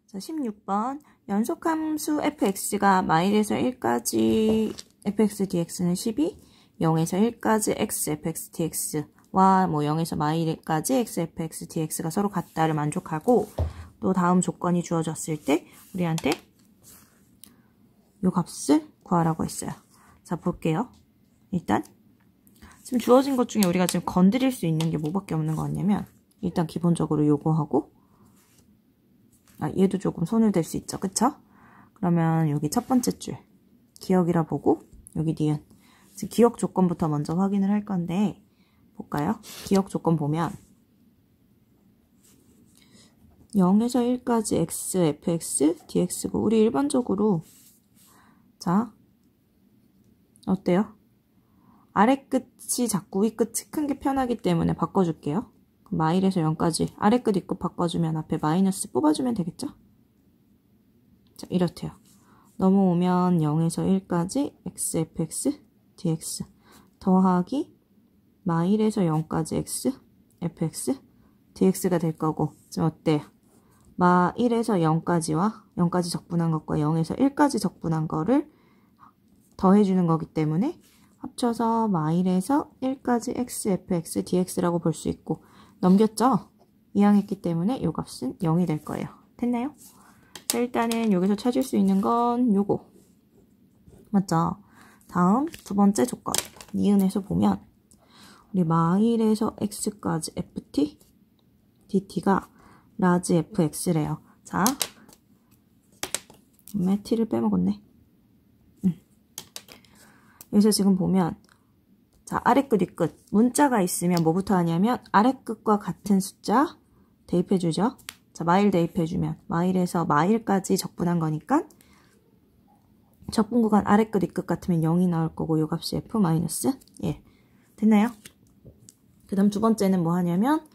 자, 16번. 연속함수 fx가 마일에서 1까지 fx dx는 12, 0에서 1까지 x fx dx와 0에서 마일까지 x fx dx가 서로 같다를 만족하고, 또 다음 조건이 주어졌을 때 우리한테 이 값을 구하라고 했어요. 자, 볼게요. 일단 지금 주어진 것 중에 우리가 지금 건드릴 수 있는 게 뭐밖에 없는 거 같냐면, 일단 기본적으로 요거 하고, 얘도 조금 손을 댈 수 있죠. 그쵸? 그러면 여기 첫 번째 줄 기억이라 보고, 여기 니은 지금 기억 조건부터 먼저 확인을 할 건데, 볼까요? 기억 조건 보면 0에서 1까지 x, fx, dx고, 우리 일반적으로 자, 어때요? 아래 끝이 작고 위 끝이 큰 게 편하기 때문에 바꿔줄게요. 마일에서 0까지 아래 끝, 위 끝 바꿔주면 앞에 마이너스 뽑아주면 되겠죠? 자, 이렇대요. 넘어오면 0에서 1까지 x, fx, dx 더하기 마일에서 0까지 x, fx, dx가 될 거고, 지금 어때요? 마1에서 0까지와 0까지 적분한 것과 0에서 1까지 적분한 거를 더해주는 거기 때문에 합쳐서 마일에서 1까지 x, fx, dx라고 볼 수 있고, 넘겼죠? 이항했기 때문에 이 값은 0이 될 거예요. 됐나요? 자, 일단은 여기서 찾을 수 있는 건 요거. 맞죠? 다음 두 번째 조건. 니은에서 보면 우리 마일에서 x까지 ft, dt가 라지 fx래요. 자, t를 빼먹었네. 여기서 지금 보면, 자, 아래 끝, 위 끝. 문자가 있으면 뭐부터 하냐면 아래 끝과 같은 숫자 대입해주죠. 자, 마일 대입해주면 마일에서 마일까지 적분한 거니까 적분 구간 아래 끝, 위 끝 같으면 0이 나올 거고, 요 값이 f-1. 됐나요? 그 다음 두 번째는 뭐 하냐면,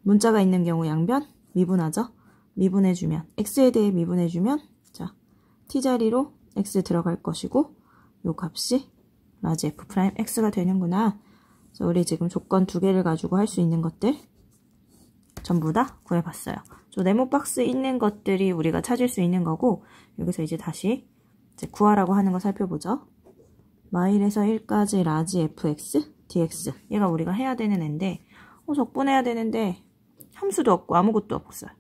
문자가 있는 경우 양변 미분하죠. 미분해주면, x에 대해 미분해주면, 자, t자리로 x 들어갈 것이고, 요 값이 라지 f'x가 되는구나. 그래서 우리 지금 조건 두 개를 가지고 할 수 있는 것들 전부 다 구해봤어요. 저 네모 박스 있는 것들이 우리가 찾을 수 있는 거고, 여기서 이제 다시 구하라고 하는 거 살펴보죠. 마일에서 1까지 라지 fx, dx. 얘가 우리가 해야 되는 애인데, 적분해야 되는데 함수도 없고 아무것도 없어요.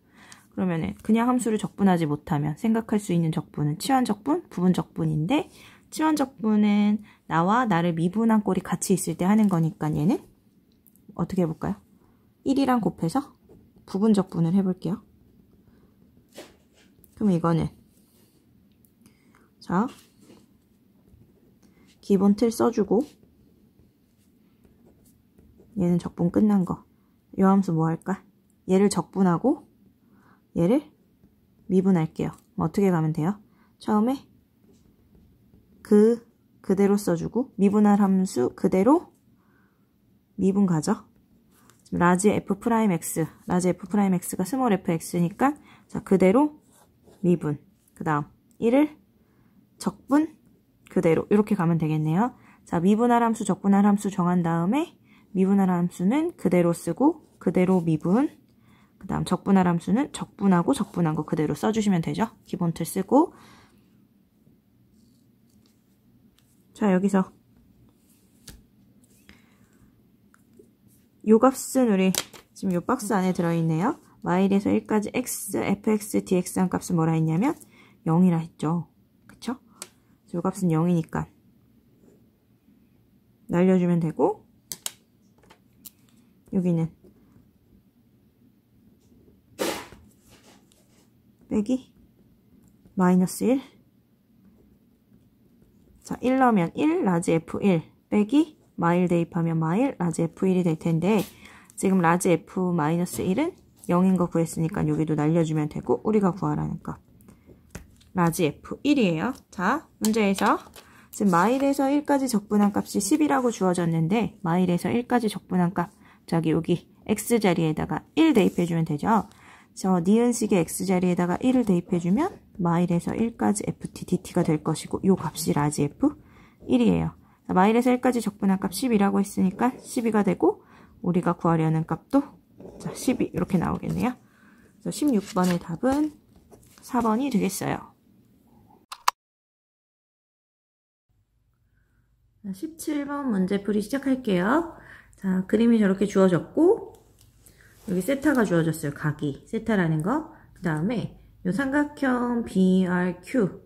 그러면은 그냥 함수를 적분하지 못하면 생각할 수 있는 적분은 치환적분, 부분적분인데, 치환적분은 나와 나를 미분한 꼴이 같이 있을 때 하는 거니까 얘는 어떻게 해볼까요? 1이랑 곱해서 부분적분을 해볼게요. 그럼 이거는, 자, 기본 틀 써주고, 얘는 적분 끝난 거. 이 함수 뭐 할까? 얘를 적분하고 얘를 미분할게요. 어떻게 가면 돼요? 처음에 그대로 써주고, 미분할 함수 그대로 미분 가죠. 라지 f'x, 라지 f'x가 스몰 fx니까, 자, 그대로 미분, 그 다음 1을 적분 그대로, 이렇게 가면 되겠네요. 자, 미분할 함수, 적분할 함수 정한 다음에 미분할 함수는 그대로 쓰고 그대로 미분, 그 다음 적분할 함수는 적분하고 적분한 거 그대로 써주시면 되죠. 기본 틀 쓰고. 자, 여기서 요 값은 우리 지금 요 박스 안에 들어있네요. 마일에서 1까지 x, fx, dx 한 값은 뭐라 했냐면 0이라 했죠. 그쵸? 요 값은 0이니까 날려주면 되고, 여기는 빼기 마이너스 1. 자, 1 넣으면 1 라지 f1 빼기 마일 대입하면 마일 라지 f1이 될 텐데, 지금 라지 f 마이너스 1은 0인 거 구했으니까 여기도 날려주면 되고, 우리가 구하라는 값 라지 f1이에요. 자, 문제에서 지금 마일에서 1까지 적분한 값이 10이라고 주어졌는데, 마일에서 1까지 적분한 값, 저기 여기 x자리에다가 1 대입해주면 되죠. 저 니은식의 x자리에다가 1을 대입해주면 마일에서 1까지 ft, dt가 될 것이고, 요 값이 라지 f1이에요. 마일에서 1까지 적분한 값 10이라고 했으니까 12가 되고, 우리가 구하려는 값도 12 이렇게 나오겠네요. 그래서 16번의 답은 4번이 되겠어요. 17번 문제풀이 시작할게요. 자, 그림이 저렇게 주어졌고 여기 세타가 주어졌어요. 각이 세타라는 거. 그 다음에 요 삼각형 BRQ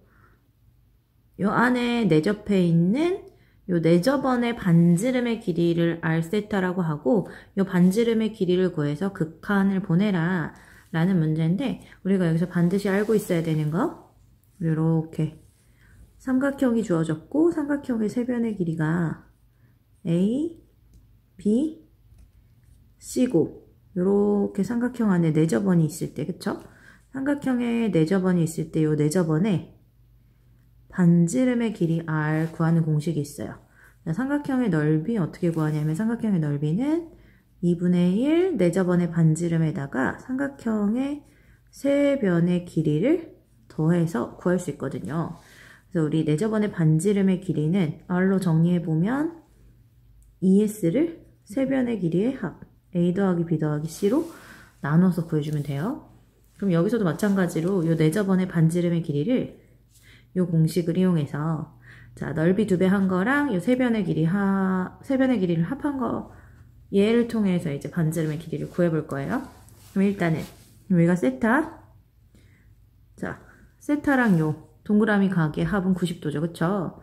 요 안에 내접해 있는 요 내접원의 반지름의 길이를 R세타라고 하고 요 반지름의 길이를 구해서 극한을 보내라 라는 문제인데 우리가 여기서 반드시 알고 있어야 되는 거 요렇게 삼각형이 주어졌고 삼각형의 세 변의 길이가 A, B, C고 요렇게 삼각형 안에 내접원이 있을 때 그쵸? 삼각형에 내접원이 있을 때 요 내접원에 반지름의 길이 R 구하는 공식이 있어요. 삼각형의 넓이 어떻게 구하냐면 삼각형의 넓이는 2분의 1 내접원의 반지름에다가 삼각형의 세 변의 길이를 더해서 구할 수 있거든요. 그래서 우리 내접원의 반지름의 길이는 R로 정리해보면 ES를 세 변의 길이의 합 A 더하기 B 더하기 C로 나눠서 구해주면 돼요. 그럼 여기서도 마찬가지로 이 내접원의 반지름의 길이를 이 공식을 이용해서 자 넓이 2배 한 거랑 이 세 변의 길이를 합한 거 얘를 통해서 이제 반지름의 길이를 구해볼 거예요. 그럼 일단은 여기가 세타 자 세타랑 요 동그라미 각의 합은 90도죠 그쵸?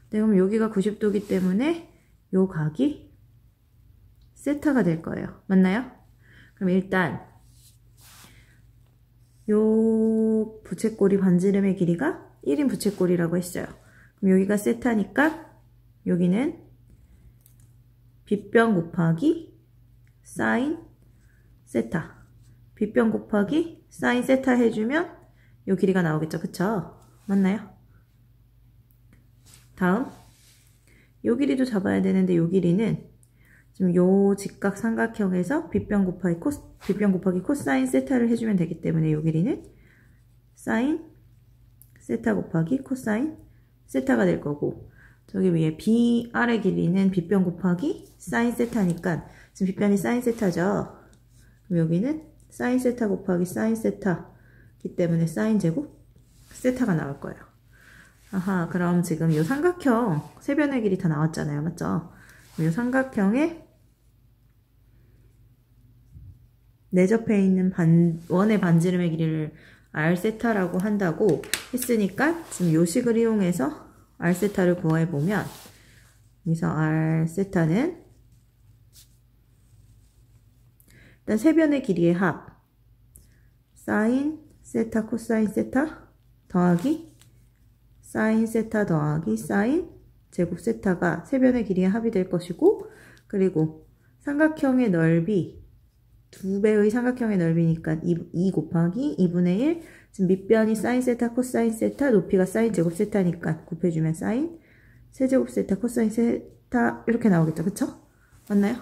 네, 그럼 여기가 90도기 때문에 요 각이 세타가 될 거예요. 맞나요? 그럼 일단 요 부채꼴이 반지름의 길이가 1인 부채꼴이라고 했어요. 그럼 여기가 세타니까 여기는 빗변 곱하기 사인 세타 빗변 곱하기 사인 세타 해주면 요 길이가 나오겠죠. 그쵸? 맞나요? 다음 요 길이도 잡아야 되는데 요 길이는 지금 요 직각 삼각형에서 빗변 곱하기 코사인 세타를 해주면 되기 때문에 요 길이는 사인 세타 곱하기 코사인 세타가 될 거고 저기 위에 BR의 길이는 빗변 곱하기 사인 세타니까 지금 빗변이 사인 세타죠. 그럼 여기는 사인 세타 곱하기 사인 세타이기 때문에 사인 제곱 세타가 나올 거예요. 아하, 그럼 지금 이 삼각형 세 변의 길이 다 나왔잖아요. 맞죠? 이 삼각형에 내접해 있는 원의 반지름의 길이를 R세타라고 한다고 했으니까 지금 요 식을 이용해서 R세타를 구해보면 여기서 R세타는 일단 세 변의 길이의 합 사인 세타 코사인 세타 더하기 사인 세타 더하기 사인 제곱 세타가 세 변의 길이의 합이 될 것이고 그리고 삼각형의 넓이 2배의 삼각형의 넓이니까 2 곱하기 2분의 1 지금 밑변이 사인 세타 코사인 세타 높이가 사인 제곱 세타니까 곱해주면 사인 세제곱 세타 코사인 세타 이렇게 나오겠죠. 그쵸? 맞나요?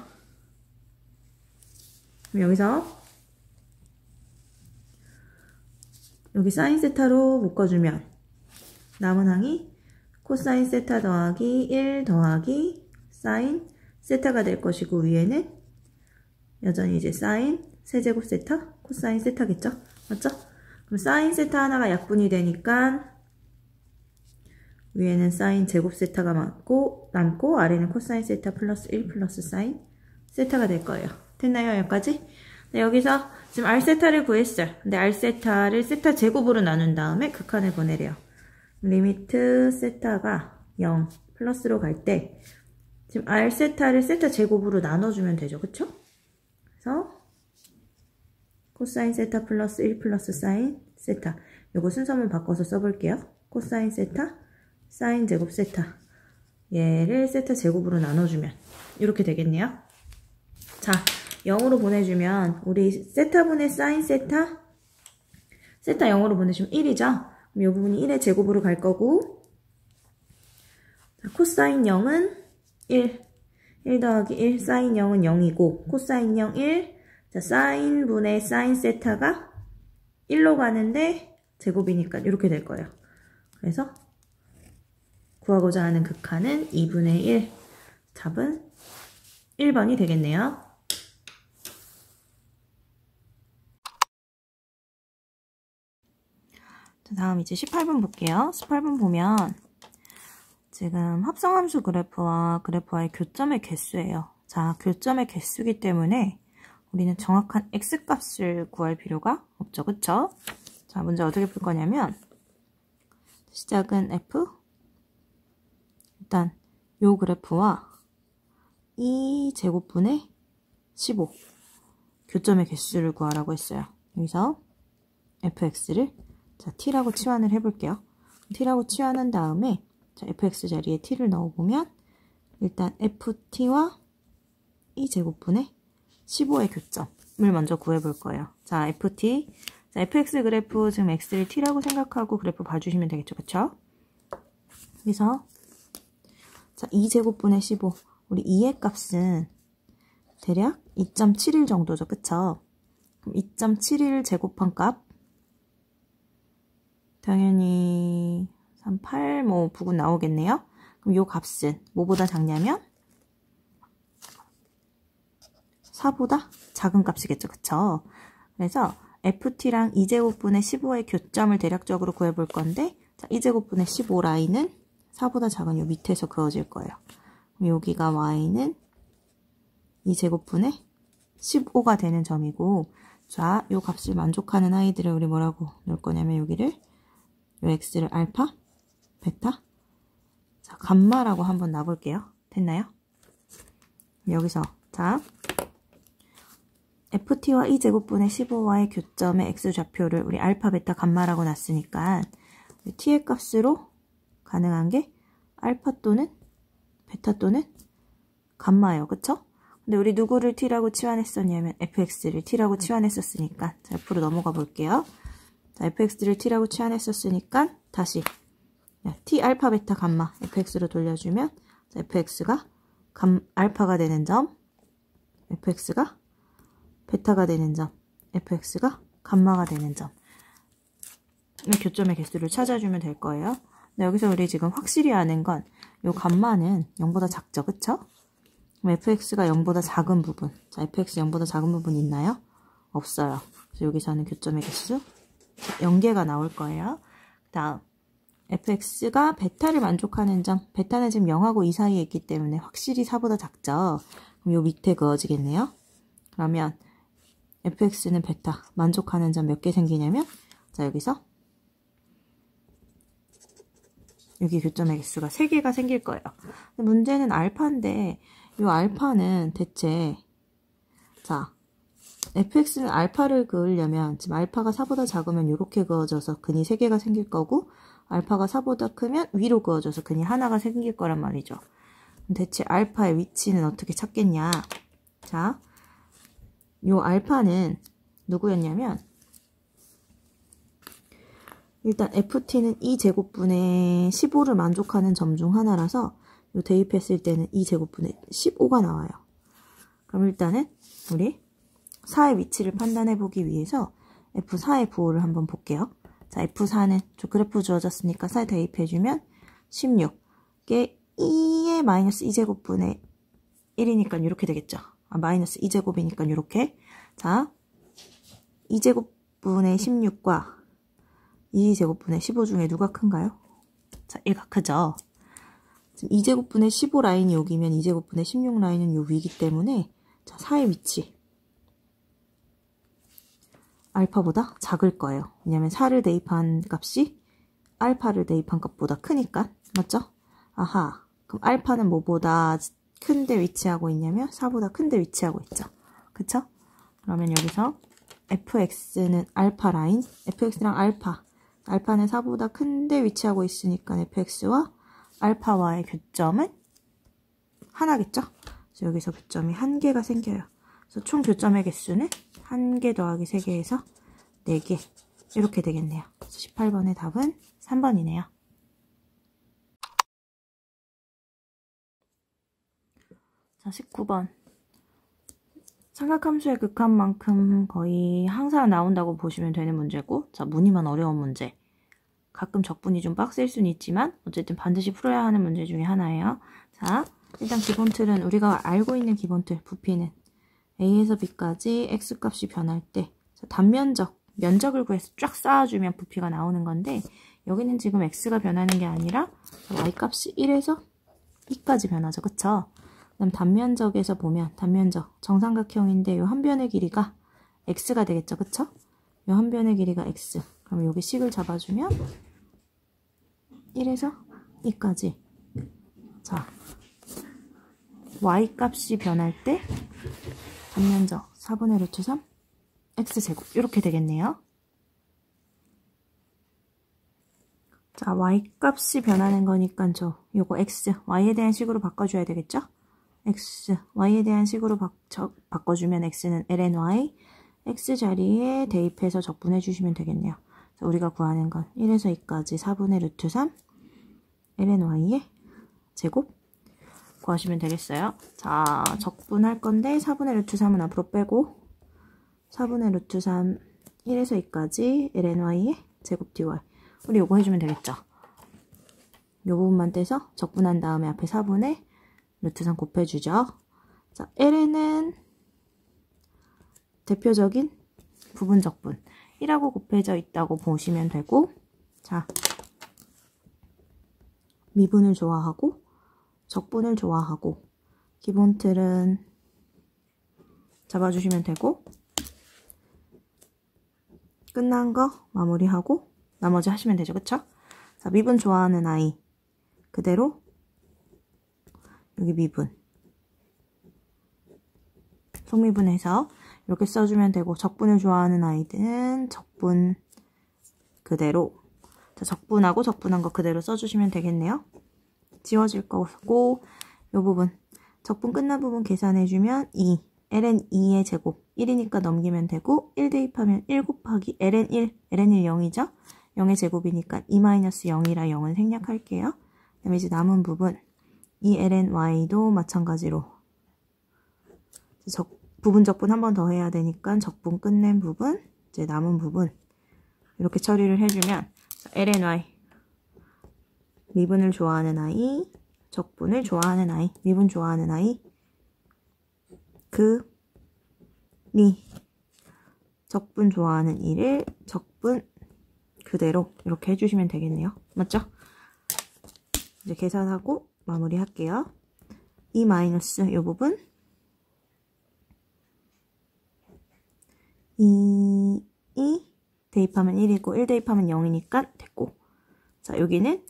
그럼 여기서 여기 사인 세타로 묶어주면 남은 항이 코사인 세타 더하기 1 더하기 사인 세타가 될 것이고 위에는 여전히 이제 사인 세제곱 세타 코사인 세타겠죠? 맞죠? 그럼 사인 세타 하나가 약분이 되니까 위에는 사인 제곱 세타가 남고 아래는 코사인 세타 플러스 1 플러스 사인 세타가 될 거예요. 됐나요? 여기까지? 네, 여기서 지금 R세타를 구했어요. 근데 R세타를 세타 제곱으로 나눈 다음에 극한을 보내래요. 리미트 세타가 0 플러스로 갈 때 지금 R세타를 세타 제곱으로 나눠주면 되죠. 그쵸? 그래서 코사인 세타 플러스 1 플러스 사인 세타 요거 순서만 바꿔서 써볼게요. 코사인 세타 사인 제곱 세타 얘를 세타 제곱으로 나눠주면 이렇게 되겠네요. 자 0으로 보내주면 우리 세타분의 사인 세타 0으로 보내주면 1이죠. 그럼 이 부분이 1의 제곱으로 갈 거고 자, 코사인 0은 1 더하기 1 사인 0은 0이고 코사인 0 1 자, 사인분의 사인 세타가 1로 가는데 제곱이니까 이렇게 될 거예요. 그래서 구하고자 하는 극한은 2분의 1 답은 1번이 되겠네요. 다음 이제 18번 볼게요. 18번 보면 지금 합성함수 그래프와 그래프와의 교점의 개수예요. 자, 교점의 개수이기 때문에 우리는 정확한 x값을 구할 필요가 없죠. 그쵸? 자, 문제 어떻게 풀 거냐면 시작은 f, 일단 요 그래프와 이 제곱분의 15 교점의 개수를 구하라고 했어요. 여기서 fx를 자 t라고 치환을 해볼게요. t라고 치환한 다음에 자, fx 자리에 t를 넣어보면 일단 ft와 이 제곱분의 15의 교점을 먼저 구해볼 거예요. 자, ft, 자, fx 그래프 지금 x를 t라고 생각하고 그래프 봐주시면 되겠죠, 그쵸? 그래서 자, 2제곱분의 15, 우리 2의 값은 대략 2.71 정도죠, 그쵸? 그럼 2.71 제곱한 값 당연히 38, 뭐 부분 나오겠네요. 그럼 요 값은 뭐보다 작냐면 4보다 작은 값이겠죠, 그쵸? 그래서 ft랑 2제곱분의 15의 교점을 대략적으로 구해볼 건데 자, 2제곱분의 15 라인은 4보다 작은 요 밑에서 그어질 거예요. 그럼 여기가 y는 2제곱분의 15가 되는 점이고 자, 요 값을 만족하는 아이들을 우리 뭐라고 넣을 거냐면 여기를 요 x를 알파, 베타, 자, 감마라고 한번 놔볼게요. 됐나요? 여기서 자 ft와 2제곱분의 15와의 교점의 x좌표를 우리 알파, 베타, 감마라고 놨으니까 t의 값으로 가능한 게 알파 또는 베타 또는 감마예요. 그쵸? 근데 우리 누구를 t라고 치환했었냐면 fx를 t라고 치환했었으니까 자, 옆으로 넘어가 볼게요. 자, fx를 t라고 치환했었으니까 다시 t 알파, 베타, 감마 fx로 돌려주면 자, fx가 알파가 되는 점, fx가 베타가 되는 점, fx가 감마가 되는 점. 교점의 개수를 찾아주면 될 거예요. 근데 여기서 우리 지금 확실히 아는 건 요 감마는 0보다 작죠, 그쵸? 그럼 fx가 0보다 작은 부분. 자, fx 0보다 작은 부분 있나요? 없어요. 그래서 여기서는 교점의 개수 0개가 나올 거예요. 다음 fx가 베타를 만족하는 점, 베타는 지금 0하고 2 사이에 있기 때문에 확실히 4보다 작죠. 그럼 요 밑에 그어지겠네요. 그러면 fx는 베타 만족하는 점 몇 개 생기냐면 자, 여기서 여기 교점의 개수가 3개가 생길 거예요. 근데 문제는 알파인데 이 알파는 대체 자 fx는 알파를 그으려면 지금 알파가 4보다 작으면 이렇게 그어져서 근이 3개가 생길 거고 알파가 4보다 크면 위로 그어져서 근이 하나가 생길 거란 말이죠. 대체 알파의 위치는 어떻게 찾겠냐. 자, 요 알파는 누구였냐면 일단 ft는 2제곱분의 15를 만족하는 점 중 하나라서 요 대입했을 때는 2제곱분의 15가 나와요. 그럼 일단은 우리 4의 위치를 판단해 보기 위해서 f4의 부호를 한번 볼게요. 자, f4는 저 그래프 주어졌으니까 4 대입해주면 16게 2의 마이너스 2제곱분의 1이니까 이렇게 되겠죠. 아, 마이너스 2제곱이니까 이렇게. 자, 2제곱분의 16과 2제곱분의 15 중에 누가 큰가요? 자, 1가 크죠. 지금 2제곱분의 15 라인이 여기면 2제곱분의 16 라인은 요 위이기 때문에 자, 4의 위치 알파보다 작을 거예요. 왜냐면 4를 대입한 값이 알파를 대입한 값보다 크니까. 맞죠? 아하. 그럼 알파는 뭐보다 큰데 위치하고 있냐면 4보다 큰데 위치하고 있죠. 그쵸? 그러면 여기서 fx는 알파 라인, fx랑 알파는 4보다 큰데 위치하고 있으니까 fx와 알파와의 교점은 하나겠죠? 그래서 여기서 교점이 1개가 생겨요. 그래서 총 교점의 개수는 1개 더하기 3개에서 4개 이렇게 되겠네요. 그래서 18번의 답은 3번이네요. 자, 19번. 삼각함수의 극한만큼 거의 항상 나온다고 보시면 되는 문제고 자, 무늬만 어려운 문제. 가끔 적분이 좀 빡셀 수는 있지만 어쨌든 반드시 풀어야 하는 문제 중에 하나예요. 자, 일단 기본 틀은 우리가 알고 있는 기본 틀 부피는 A에서 B까지 X값이 변할 때 단면적 면적을 구해서 쫙 쌓아주면 부피가 나오는 건데 여기는 지금 x가 변하는 게 아니라 y값이 1에서 2까지 변하죠. 그쵸? 그다음 단면적에서 보면 단면적 정삼각형인데 이 한 변의 길이가 x가 되겠죠. 그쵸? 이 한 변의 길이가 x. 그럼 여기 식을 잡아주면 1에서 2까지. 자, y값이 변할 때 단면적 4분의 루트 3 x제곱 이렇게 되겠네요. 자, y값이 변하는 거니까 요거 x, y에 대한 식으로 바꿔줘야 되겠죠? x, y에 대한 식으로 바꿔주면 x는 lny, x 자리에 대입해서 적분해 주시면 되겠네요. 자, 우리가 구하는 건 1에서 2까지 4분의 루트 3 lny의 제곱 구하시면 되겠어요. 자, 적분할 건데 4분의 루트 3은 앞으로 빼고 4분의 루트 3 1에서 2까지 lny의 제곱 dy 우리 요거 해주면 되겠죠. 요 부분만 떼서 적분한 다음에 앞에 4분의 루트 3 곱해주죠. 자, ln은 대표적인 부분 적분 1하고 곱해져 있다고 보시면 되고, 자, 미분을 좋아하고 적분을 좋아하고 기본 틀은 잡아주시면 되고 끝난 거 마무리하고 나머지 하시면 되죠. 그쵸? 자, 미분 좋아하는 아이 그대로 여기 미분 속미분해서 이렇게 써주면 되고 적분을 좋아하는 아이들은 적분 그대로 자, 적분하고 적분한 거 그대로 써주시면 되겠네요. 지워질 거고 이 부분 적분 끝난 부분 계산해주면 2 ln 2의 제곱 1이니까 넘기면 되고 1 대입하면 1 곱하기 ln 1 ln 1 0이죠. 0의 제곱이니까 2-0이라 0은 생략할게요. 그 다음에 이제 남은 부분 2ln y도 마찬가지로 부분 적분 한 번 더 해야 되니까 적분 끝낸 부분 이제 남은 부분 이렇게 처리를 해주면 ln y 미분을 좋아하는 아이, 적분을 좋아하는 아이, 미분 좋아하는 아이, 적분 좋아하는 1을 적분 그대로 이렇게 해주시면 되겠네요. 맞죠? 이제 계산하고 마무리 할게요. 이 마이너스 이 부분 2 대입하면 1이고 1 대입하면 0이니까 됐고, 자, 여기는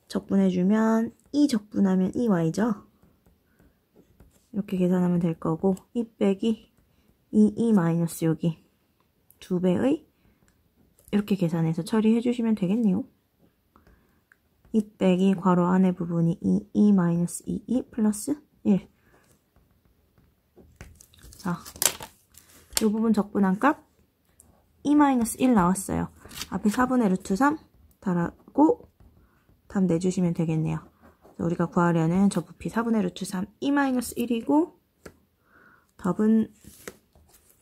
적분해주면 2 적분하면 2y죠. 이렇게 계산하면 될 거고 2 빼기 2 마이너스 여기 2배의 이렇게 계산해서 처리해주시면 되겠네요. 2 빼기 괄호 안에 부분이 2 마이너스 2 플러스 1. 자, 이 부분 적분한 값 2 마이너스 1 나왔어요. 앞에 4분의 루트 3 달하고 답 내주시면 되겠네요. 우리가 구하려는 저 부피 4분의 루트 3 2 마이너스 1이고 답은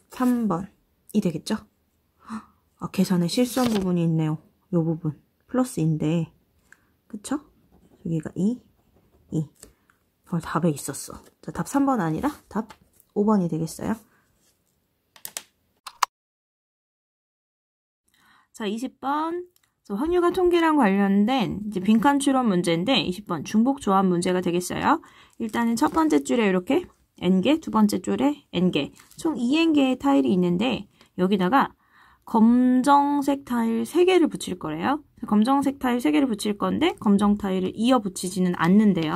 3번이 되겠죠? 아, 계산에 실수한 부분이 있네요. 이 부분 플러스인데 그쵸? 여기가 2 답에 있었어. 자, 답 3번 아니라 답 5번이 되겠어요. 자, 20번 확률과 통계랑 관련된 이제 빈칸 추론 문제인데 20번 중복 조합 문제가 되겠어요. 일단은 첫 번째 줄에 이렇게 n개, 두 번째 줄에 n개, 총 2n개의 타일이 있는데 여기다가 검정색 타일 3개를 붙일 거래요. 검정색 타일 3개를 붙일 건데 검정 타일을 이어 붙이지는 않는데요.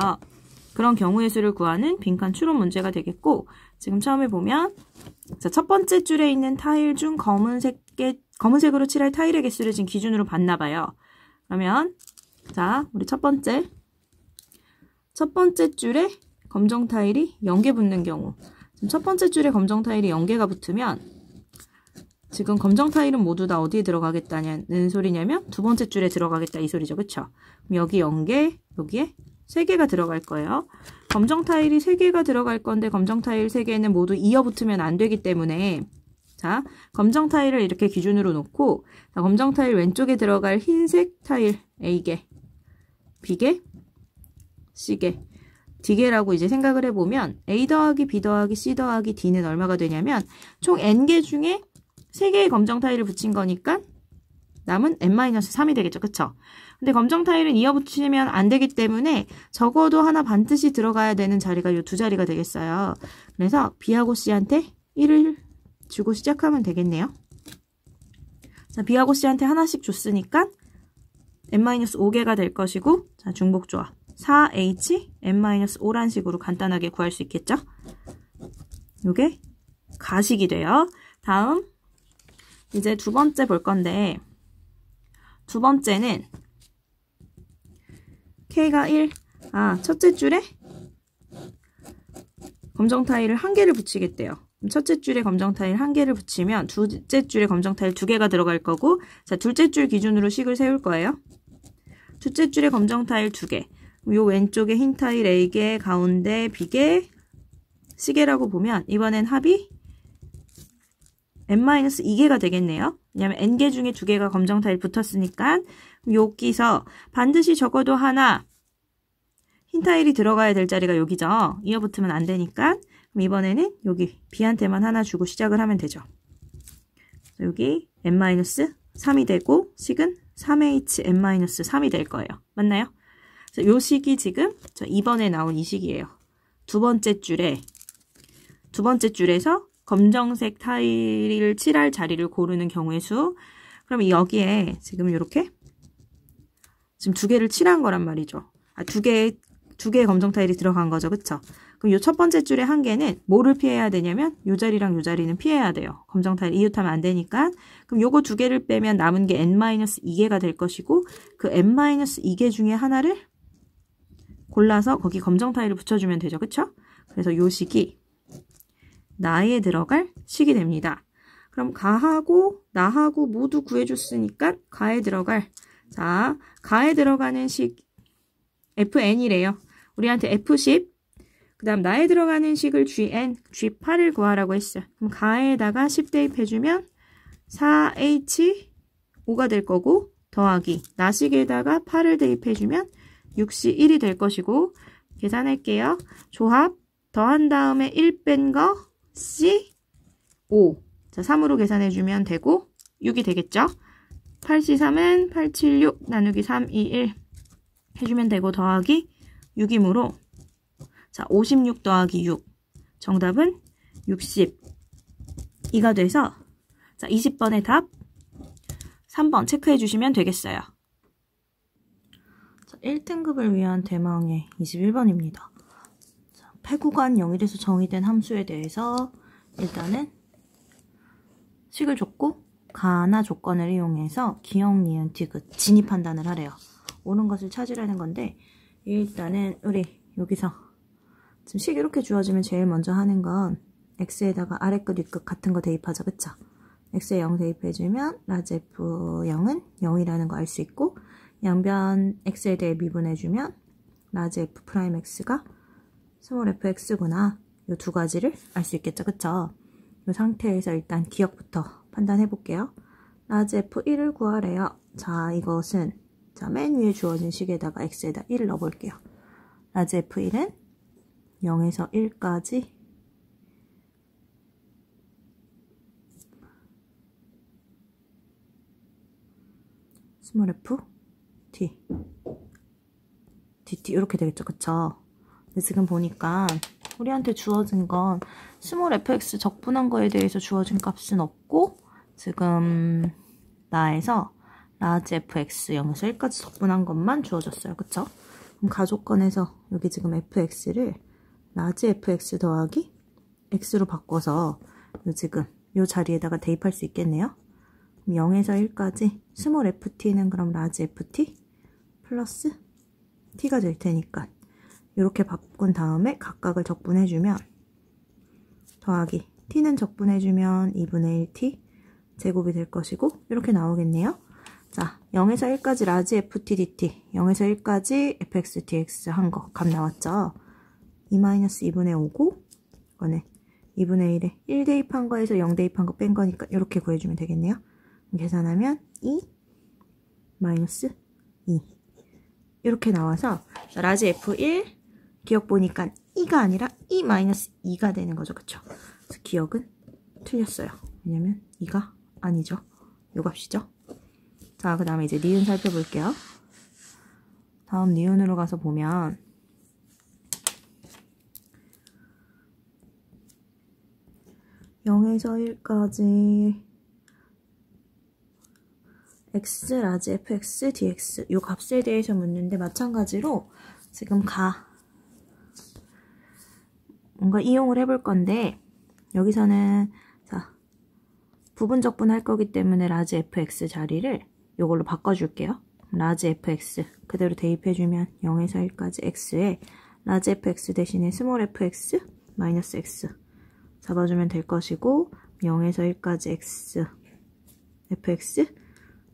그런 경우의 수를 구하는 빈칸 추론 문제가 되겠고, 지금 처음에 보면 자, 첫 번째 줄에 있는 타일 중 검은색으로 칠할 타일의 개수를 지금 기준으로 봤나 봐요. 그러면 자, 우리 첫 번째 줄에 검정 타일이 0개 붙는 경우, 지금 첫 번째 줄에 검정 타일이 0개가 붙으면 지금 검정 타일은 모두 다 어디에 들어가겠다는 소리냐면 두 번째 줄에 들어가겠다 이 소리죠. 그쵸? 그럼 여기 0개, 여기에 3개가 들어갈 거예요. 검정 타일이 3개가 들어갈 건데 검정 타일 3개는 모두 이어 붙으면 안 되기 때문에 자, 검정 타일을 이렇게 기준으로 놓고 자, 검정 타일 왼쪽에 들어갈 흰색 타일 A개, B개, C개, D개라고 이제 생각을 해보면 A 더하기 B 더하기 C 더하기 D는 얼마가 되냐면 총 N개 중에 3개의 검정 타일을 붙인 거니까 남은 n-3이 되겠죠. 그쵸? 근데 검정 타일은 이어붙이면 안 되기 때문에 적어도 하나 반드시 들어가야 되는 자리가 이 두 자리가 되겠어요. 그래서 B하고 C한테 1을 주고 시작하면 되겠네요. 자, B하고 C한테 하나씩 줬으니까 n-5개가 될 것이고, 자, 중복조합 4H, n-5란 식으로 간단하게 구할 수 있겠죠? 요게 가식이 돼요. 다음 이제 두 번째 볼 건데, 두 번째는 K가 1, 첫째 줄에 검정 타일을 1개를 붙이겠대요. 첫째 줄에 검정 타일 1개를 붙이면 둘째 줄에 검정 타일 2개가 들어갈 거고, 자, 둘째 줄 기준으로 식을 세울 거예요. 둘째 줄에 검정 타일 2개, 요 왼쪽에 흰 타일 A개, 가운데 B개, C개라고 보면 이번엔 합이 n-2개가 되겠네요. 왜냐면 n개 중에 2개가 검정 타일 붙었으니까 여기서 반드시 적어도 하나 흰 타일이 들어가야 될 자리가 여기죠. 이어붙으면 안 되니까 그럼 이번에는 여기 B한테만 하나 주고 시작을 하면 되죠. 여기 n-3이 되고 식은 3H n-3이 될 거예요. 맞나요? 요 식이 지금 이번에 나온 이 식이에요. 두 번째 줄에서 검정색 타일을 칠할 자리를 고르는 경우의 수. 그럼 여기에 지금 이렇게 지금 2개를 칠한 거란 말이죠. 두 개의 검정 타일이 들어간 거죠. 그쵸? 그럼 요 첫 번째 줄에 1개는 뭐를 피해야 되냐면 요 자리랑 요 자리는 피해야 돼요. 검정 타일 이웃하면 안 되니까. 그럼 요거 2개를 빼면 남은 게 n-2개가 될 것이고, 그 n-2개 중에 하나를 골라서 거기 검정 타일을 붙여주면 되죠. 그쵸? 그래서 요 식이 나에 들어갈 식이 됩니다. 그럼 가하고 나하고 모두 구해줬으니까 가에 들어갈, 자, 가에 들어가는 식 fn이래요. 우리한테 f10, 그 다음 나에 들어가는 식을 gn, g8을 구하라고 했어요. 그럼 가에다가 10 대입해주면 4h5가 될 거고, 더하기 나식에다가 8을 대입해주면 6시 1이 될 것이고, 계산할게요. 조합 더한 다음에 1 뺀 거 C 5. 자, 3으로 계산해주면 되고 6이 되겠죠? 8C3은 876 나누기 321 해주면 되고, 더하기 6이므로 자, 56 더하기 6 정답은 62가 돼서, 자, 20번의 답 3번 체크해 주시면 되겠어요. 자, 1등급을 위한 대망의 21번입니다. 패구간 0일에서 정의된 함수에 대해서 일단은 식을 줬고 가나 조건을 이용해서 기역, 니은, 디귿, 진입 판단을 하래요. 옳은 것을 찾으라는 건데, 일단은 우리 여기서 지금 식 이렇게 주어지면 제일 먼저 하는 건 x에다가 아래 끝, 위 끝 같은 거 대입하죠. 그쵸? x에 0 대입해주면 라지 f0은 0이라는 거 알 수 있고, 양변 x에 대해 미분해주면 라지 f 프라임 x가 스몰 fx구나. 이 두 가지를 알 수 있겠죠. 그쵸? 이 상태에서 일단 기억부터 판단해 볼게요. 라지 f1을 구하래요. 자, 이것은 자, 맨 위에 주어진 식에다가 x에다 1을 넣어 볼게요. 라지 f1은 0에서 1까지 스몰 f t dt 이렇게 되겠죠. 그쵸? 근데 지금 보니까 우리한테 주어진 건 스몰 fx 적분한 거에 대해서 주어진 값은 없고, 지금 나에서 라지 fx 0에서 1까지 적분한 것만 주어졌어요. 그쵸? 그럼 가조건에서 여기 지금 fx를 라지 fx 더하기 x로 바꿔서 지금 이 자리에다가 대입할 수 있겠네요. 그럼 0에서 1까지 스몰 ft는 그럼 라지 ft 플러스 t가 될 테니까 이렇게 바꾼 다음에 각각을 적분해주면 더하기 t는 적분해주면 2분의 1t 제곱이 될 것이고, 이렇게 나오겠네요. 자, 0에서 1까지 라지 ft dt, 0에서 1까지 fx dx 한 거 값 나왔죠. 2-2분의 5고, 이거는 2분의 1에 1 대입한 거에서 0 대입한 거 뺀 거니까 이렇게 구해주면 되겠네요. 계산하면 2 마이너스 2 이렇게 나와서 라지 f1 기억 보니까 2가 아니라 2-2가 되는 거죠. 그쵸? 그래서 기억은 틀렸어요. 왜냐면 2가 아니죠. 요 값이죠. 자, 그 다음에 이제 니은 살펴볼게요. 다음 니은으로 가서 보면 (0에서 1까지) x 라지 fx dx 요 값에 대해서 묻는데 마찬가지로 지금 뭔가 이용을 해볼 건데 여기서는 자 부분적분 할 거기 때문에 라지 fx 자리를 요걸로 바꿔줄게요. 라지 fx 그대로 대입해주면 0에서 1까지 x에 라지 fx 대신에 스몰 fx 마이너스 x 잡아주면 될 것이고 0에서 1까지 x fx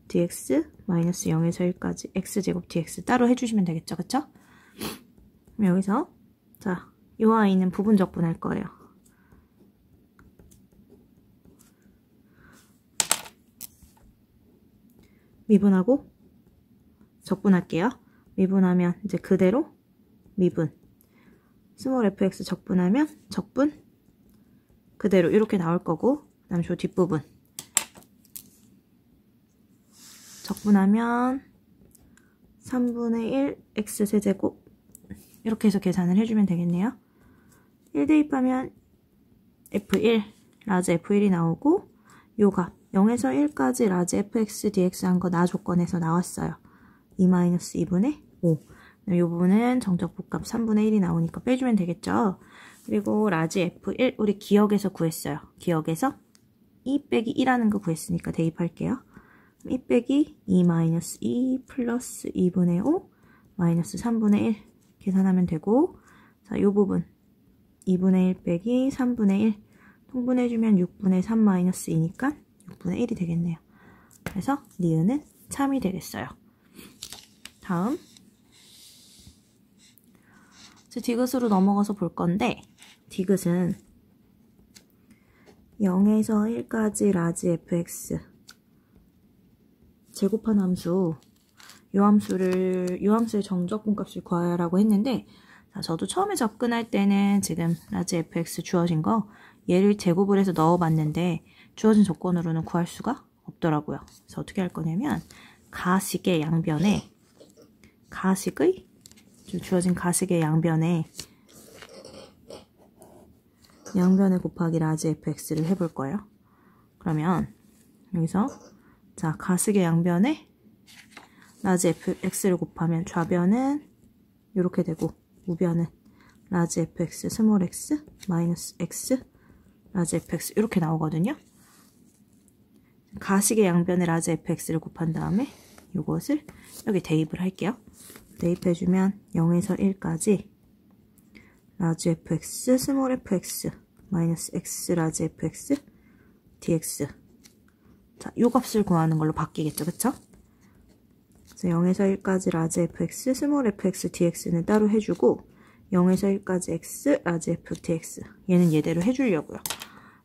dx 마이너스 0에서 1까지 x제곱 dx 따로 해주시면 되겠죠. 그쵸? 그럼 여기서 자, 이 아이는 부분적분 할 거예요. 미분하고 적분할게요. 미분하면 이제 그대로 미분 스몰 fx 적분하면 적분 그대로 이렇게 나올 거고 그 다음에 저 뒷부분 적분하면 3분의 1 x세제곱 이렇게 해서 계산을 해주면 되겠네요. 1 대입하면 f1 라지 f1이 나오고 요 값 0에서 1까지 라지 fx dx 한 거 나 조건에서 나왔어요. 2-2분의 5 이 부분은 정적분값 3분의 1이 나오니까 빼주면 되겠죠. 그리고 라지 f1 우리 기억에서 구했어요. 기억에서 2 빼기 1하는 거 구했으니까 대입할게요. 2 빼기 2-2 플러스 2분의 5 마이너스 3분의 1 계산하면 되고 자, 요 부분 2분의 1 빼기 3분의 1 통분해주면 6분의 3 마이너스 2니까 6분의 1이 되겠네요. 그래서 니은은 참이 되겠어요. 다음 이제 디귿으로 넘어가서 볼 건데 디귿은 0에서 1까지 라지 fx 제곱한 함수 요 함수의 정적분 값을 구하라고 했는데 자, 저도 처음에 접근할 때는 지금 라지 fx 주어진 거 얘를 제곱을 해서 넣어봤는데 주어진 조건으로는 구할 수가 없더라고요. 그래서 어떻게 할 거냐면 가식의 양변에 주어진 가식의 양변에 곱하기 라지 fx를 해볼 거예요. 그러면 여기서 자 가식의 양변에 라지 fx를 곱하면 좌변은 이렇게 되고 우변은 라지 fx 스몰 x 마이너스 x 라지 fx 이렇게 나오거든요. 가식의 양변에 라지 fx를 곱한 다음에 이것을 여기 대입을 할게요. 대입해주면 0에서 1까지 라지 fx 스몰 fx 마이너스 x 라지 fx dx 자, 요 값을 구하는 걸로 바뀌겠죠. 그쵸? 그래서 0에서 1까지 라지 fx 스몰 fx dx는 따로 해주고 0에서 1까지 x 라지 f dx 얘는 얘대로 해주려고요.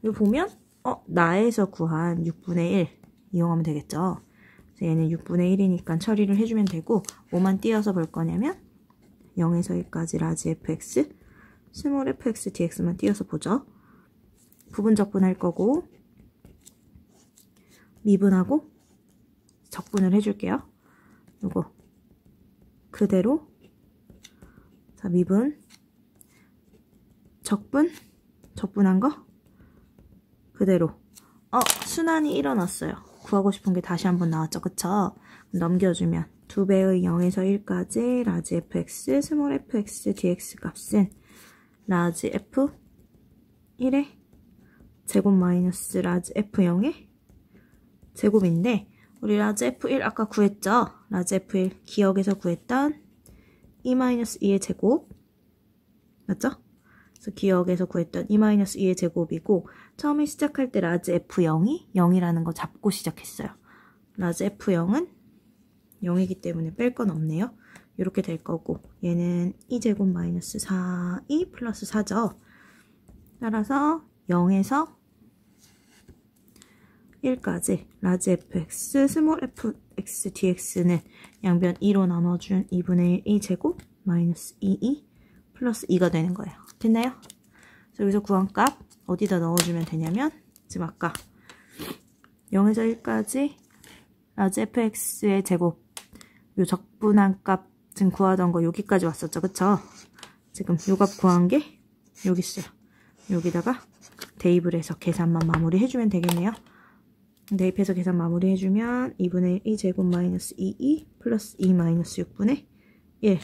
여기 보면 나에서 구한 6분의 1 이용하면 되겠죠. 그래서 얘는 6분의 1이니까 처리를 해주면 되고 5만 띄어서 볼 거냐면 0에서 1까지 라지 fx 스몰 fx dx만 띄어서 보죠. 부분적분 할 거고 미분하고 적분을 해줄게요. 요거 그대로 자 미분 적분한 거 그대로 순환이 일어났어요. 구하고 싶은 게 다시 한번 나왔죠. 그쵸? 넘겨주면 2배의 0에서 1까지 라지 fx 스몰 fx dx 값은 라지 f1의 제곱 마이너스 라지 f0의 제곱인데 우리 라지 f1 아까 구했죠? 라지 f1 기억에서 구했던 2-2의 제곱 맞죠? 그래서 기억에서 구했던 2-2의 제곱이고 처음에 시작할 때 라지 f0이 0이라는 거 잡고 시작했어요. 라지 f0은 0이기 때문에 뺄 건 없네요. 이렇게 될 거고 얘는 2제곱 마이너스 4이 플러스 4죠. 따라서 0에서 1까지 라지 fx 스몰 fx dx는 양변 2로 나눠준 2분의 1 2제곱 마이너스 2 플러스 2가 되는 거예요. 됐나요? 그래서 여기서 구한 값 어디다 넣어주면 되냐면 지금 아까 0에서 1까지 라지 fx의 제곱, 요 적분한 값 지금 구하던 거 여기까지 왔었죠. 그쵸? 지금 요 값 구한 게 여기 있어요. 여기다가 대입을 해서 계산만 마무리 해주면 되겠네요. 대입해서 계산 마무리 해주면 2분의 1 제곱 마이너스 2 플러스 2 마이너스 6분의 1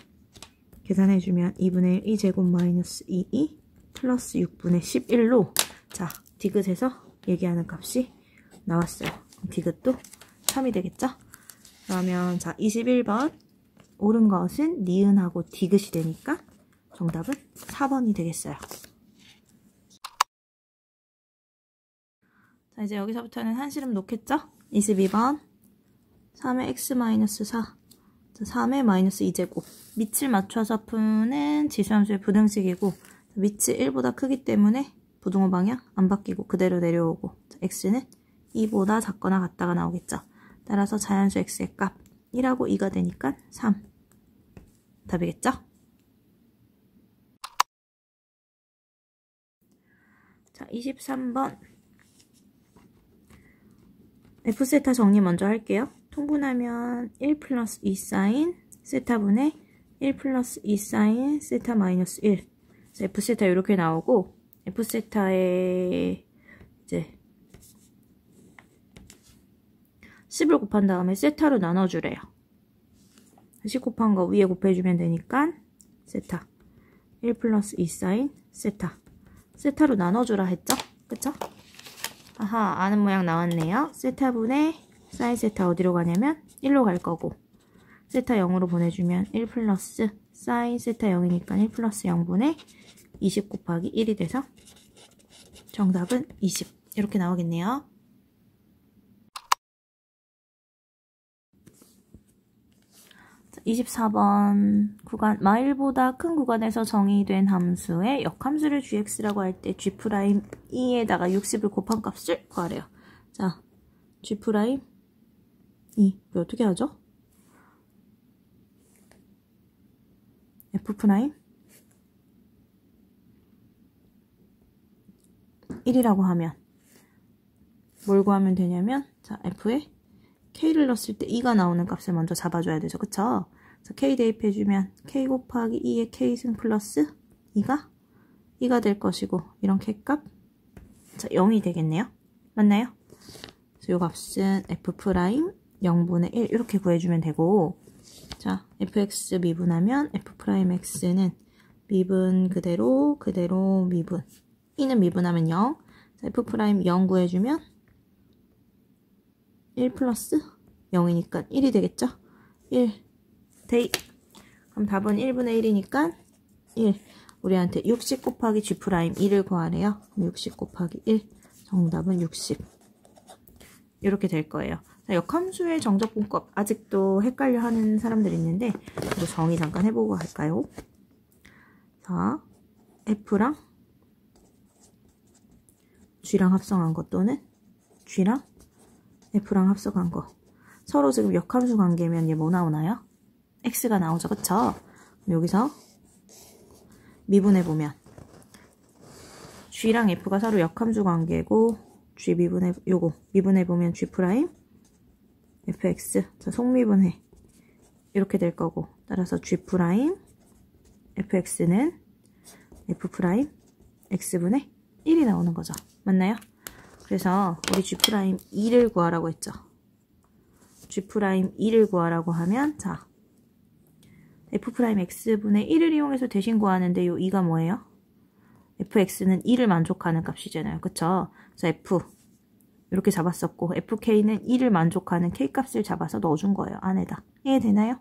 계산해주면 2분의 1 제곱 마이너스 2 플러스 6분의 11로 자 디귿에서 얘기하는 값이 나왔어요. 디귿도 3이 되겠죠? 그러면 자 21번 옳은 것은 니은하고 디귿이 되니까 정답은 4번이 되겠어요. 자 이제 여기서부터는 한시름 놓겠죠? 22번 3의 x-4 3의 마이너스 2제곱 밑을 맞춰서 푸는 지수함수의 부등식이고 밑이 1보다 크기 때문에 부등호 방향 안 바뀌고 그대로 내려오고 x는 2보다 작거나 같다가 나오겠죠. 따라서 자연수 x의 값 1하고 2가 되니까 3 답이겠죠? 자 23번 f세타 정리 먼저 할게요. 통분하면 1 플러스 2 사인 세타분의 1 플러스 2 사인 세타 마이너스 1 f세타 이렇게 나오고 f세타에 이제 10을 곱한 다음에 세타로 나눠주래요. 10 곱한 거 위에 곱해주면 되니까 세타 1 플러스 2 사인 세타 세타로 나눠주라 했죠? 그쵸? 아하 아는 모양 나왔네요. 세타분의 사인 세타 어디로 가냐면 1로 갈 거고 세타 0으로 보내주면 1 플러스 사인 세타 0이니까 1 플러스 0분의 20 곱하기 1이 돼서 정답은 20 이렇게 나오겠네요. 자, 24번 구간 마일보다 큰 구간에서 정의된 함수의 역함수를 gx라고 할 때 g'2에다가 60을 곱한 값을 구하래요. 자 g'2 이거 어떻게 하죠? f' 1이라고 하면 뭘 구하면 되냐면 자 f에 k를 넣었을 때 2가 나오는 값을 먼저 잡아줘야 되죠. 그쵸? 자, k 대입해주면 k 곱하기 2의 k승 플러스 2가 될 것이고 이런 k값 자 0이 되겠네요. 맞나요? 그래서 이 값은 f' 0분의 1 이렇게 구해주면 되고 자 fx 미분하면 f'x는 미분 그대로 미분 2는 미분하면 0 자, f' 0 구해주면 1 플러스 0이니까 1이 되겠죠? 1 대입 그럼 답은 1분의 1이니까 1 우리한테 60 곱하기 g'2를 구하래요. 60 곱하기 1 정답은 60 이렇게 될 거예요. 자, 역함수의 정적분법 아직도 헷갈려 하는 사람들이 있는데 이거 정의 잠깐 해보고 할까요? 자 F랑 G랑 합성한 거 또는 G랑 F랑 합성한 거 서로 지금 역함수 관계면 얘 뭐 나오나요? X가 나오죠. 그쵸? 여기서 미분해보면 G랑 F가 서로 역함수 관계고 G 미분해보면 G' fx 자 속미분해 이렇게 될 거고 따라서 G' fx는 f' x분의 1이 나오는 거죠. 맞나요? 그래서 우리 G'2를 구하라고 했죠. G'2를 구하라고 하면 자 f'x분의 1을 이용해서 대신 구하는데 요 2가 뭐예요? fx는 2를 만족하는 값이잖아요. 그쵸? 그래서 f 이렇게 잡았었고 fk는 2를 만족하는 k값을 잡아서 넣어준 거예요. 안에다. 이해되나요?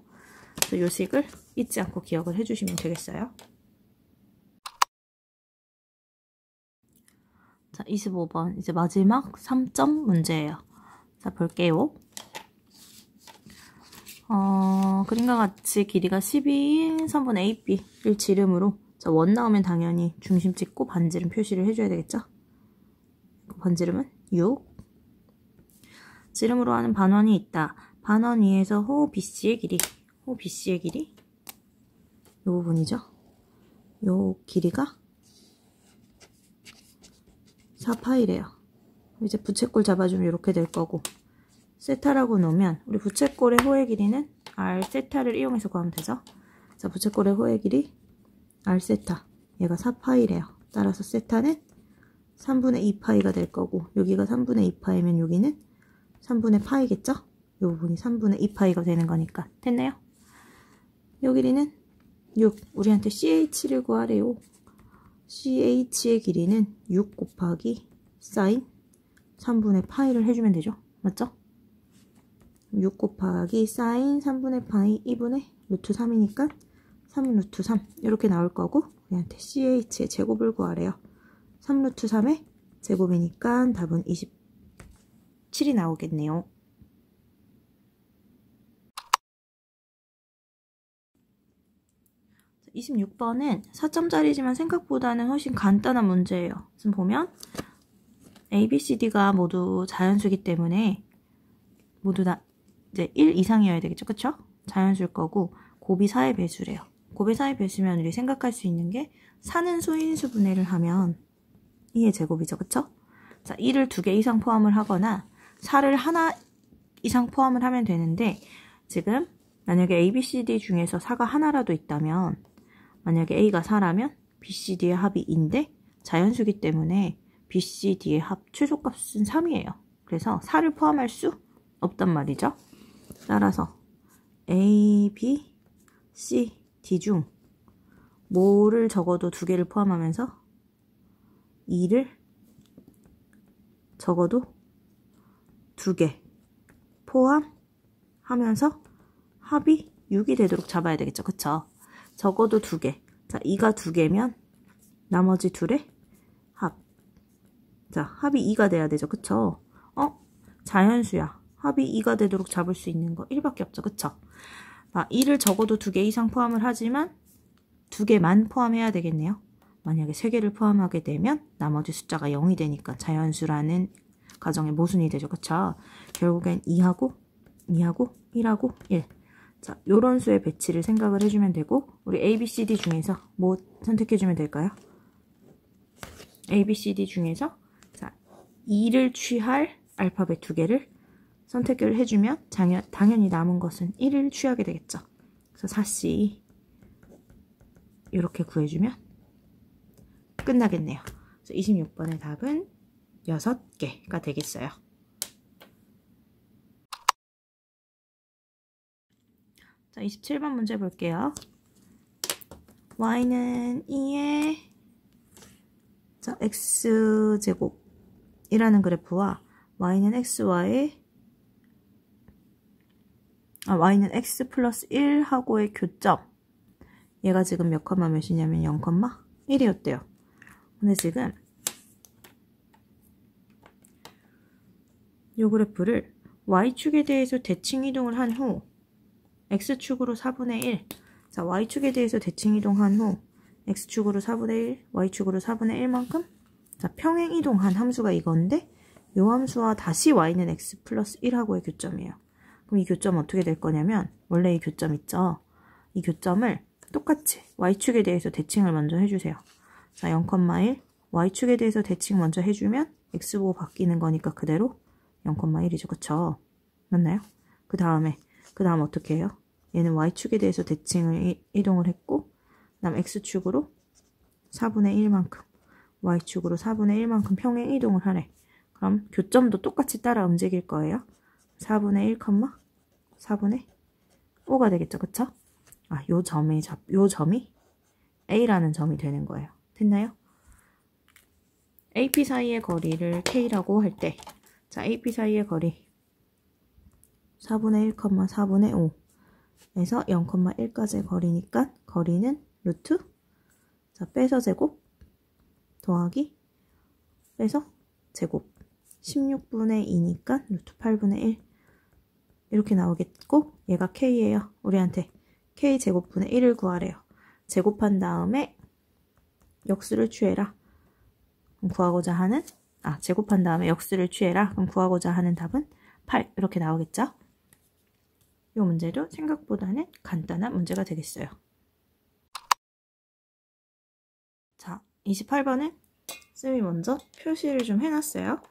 그래서 요 식을 잊지 않고 기억을 해주시면 되겠어요. 자 25번 이제 마지막 3점 문제예요. 자 볼게요. 그림과 같이 길이가 12인 선분 AB를 지름으로 자, 원 나오면 당연히 중심 찍고 반지름 표시를 해줘야 되겠죠? 반지름은 6 지름으로 하는 반원이 있다. 반원 위에서 호 BC의 길이 이 부분이죠. 요 길이가 4파이래요. 이제 부채꼴 잡아주면 이렇게 될 거고, 세타라고 놓으면 우리 부채꼴의 호의 길이는 r 세타를 이용해서 구하면 되죠. 자, 부채꼴의 호의 길이 r 세타, 얘가 4파이래요. 따라서 세타는 3분의 2파이가 될 거고, 여기가 3분의 2파이면 여기는 3분의 파이겠죠? 이 부분이 3분의 2파이가 되는 거니까. 됐네요? 요 길이는 6. 우리한테 CH를 구하래요. CH의 길이는 6 곱하기 사인 3분의 파이를 해주면 되죠. 맞죠? 6 곱하기 사인 3분의 파이 2분의 루트 3이니까 3 루트 3 이렇게 나올 거고, 우리한테 CH의 제곱을 구하래요. 3 루트 3의 제곱이니까 답은 27이 나오겠네요. 26번은 4점짜리지만 생각보다는 훨씬 간단한 문제예요. 지금 보면 A, B, C, D가 모두 자연수이기 때문에 모두 다 이제 1 이상이어야 되겠죠. 그쵸? 자연수일 거고, 곱이 4의 배수래요. 곱이 4의 배수면 우리 생각할 수 있는 게 4는 수인수 분해를 하면 2의 제곱이죠. 그쵸? 자, 2를 2개 이상 포함을 하거나 4를 하나 이상 포함을 하면 되는데, 지금 만약에 A, B, C, D 중에서 4가 하나라도 있다면, 만약에 A가 4라면 B, C, D의 합이 2인데 자연수기 때문에 B, C, D의 합 최소값은 3이에요. 그래서 4를 포함할 수 없단 말이죠. 따라서 A, B, C, D 중 뭐를 적어도 2개를 포함하면서 2를 적어도 2개 포함하면서 합이 6이 되도록 잡아야 되겠죠. 그쵸? 적어도 2개. 자, 2가 2개면 나머지 둘의 합. 자, 합이 2가 돼야 되죠. 그쵸? 자연수야. 합이 2가 되도록 잡을 수 있는 거 1밖에 없죠. 그쵸? 2를 적어도 2개 이상 포함을 하지만 2개만 포함해야 되겠네요. 만약에 3개를 포함하게 되면 나머지 숫자가 0이 되니까 자연수라는 가정의 모순이 되죠. 그쵸? 결국엔 2하고 1하고 1. 자, 요런 수의 배치를 생각을 해주면 되고, 우리 A, B, C, D 중에서 뭐 선택해주면 될까요? A, B, C, D 중에서 자, 2를 취할 알파벳 2개를 선택을 해주면 당연히 남은 것은 1을 취하게 되겠죠. 그래서 4C 이렇게 구해주면 끝나겠네요. 그래서 26번의 답은 6개가 되겠어요. 자, 27번 문제 볼게요. y는 2의 자, x제곱이라는 그래프와 y는 x와의 y는 x 플러스 1하고의 교점, 얘가 지금 몇 컴마 몇이냐면 0,1이었대요. 근데 지금 이 그래프를 y축에 대해서 대칭 이동을 한 후 x축으로 4분의 1, 자, y축에 대해서 대칭 이동한 후 x축으로 4분의 1, y축으로 4분의 1만큼 자, 평행 이동한 함수가 이건데, 이 함수와 다시 y는 x 플러스 1하고의 교점이에요. 그럼 이 교점 어떻게 될 거냐면, 원래 이 교점 있죠? 이 교점을 똑같이 y축에 대해서 대칭을 먼저 해주세요. 자, 0,1, y축에 대해서 대칭 먼저 해주면 x보고 바뀌는 거니까 그대로 0,1이죠. 그쵸? 맞나요? 그 다음 어떻게 해요? 얘는 y축에 대해서 대칭을 이동을 했고, 그 다음 x축으로 4분의 1만큼, y축으로 4분의 1만큼 평행 이동을 하래. 그럼 교점도 똑같이 따라 움직일 거예요. 4분의 1, 4분의 5가 되겠죠. 그쵸? 요 점이 A라는 점이 되는 거예요. 됐나요? AP 사이의 거리를 K라고 할 때, 자, AP 사이의 거리 4분의 1, 4분의 5에서 0,1까지의 거리니까 거리는 루트, 자, 빼서 제곱 더하기 빼서 제곱 16분의 2니까 루트 8분의 1 이렇게 나오겠고, 얘가 K예요. 우리한테 K 제곱분의 1을 구하래요. 제곱한 다음에 역수를 취해라. 그럼 구하고자 하는 제곱한 다음에 역수를 취해라. 그럼 구하고자 하는 답은 8 이렇게 나오겠죠? 이 문제도 생각보다는 간단한 문제가 되겠어요. 자, 28번은 쌤이 먼저 표시를 좀 해놨어요.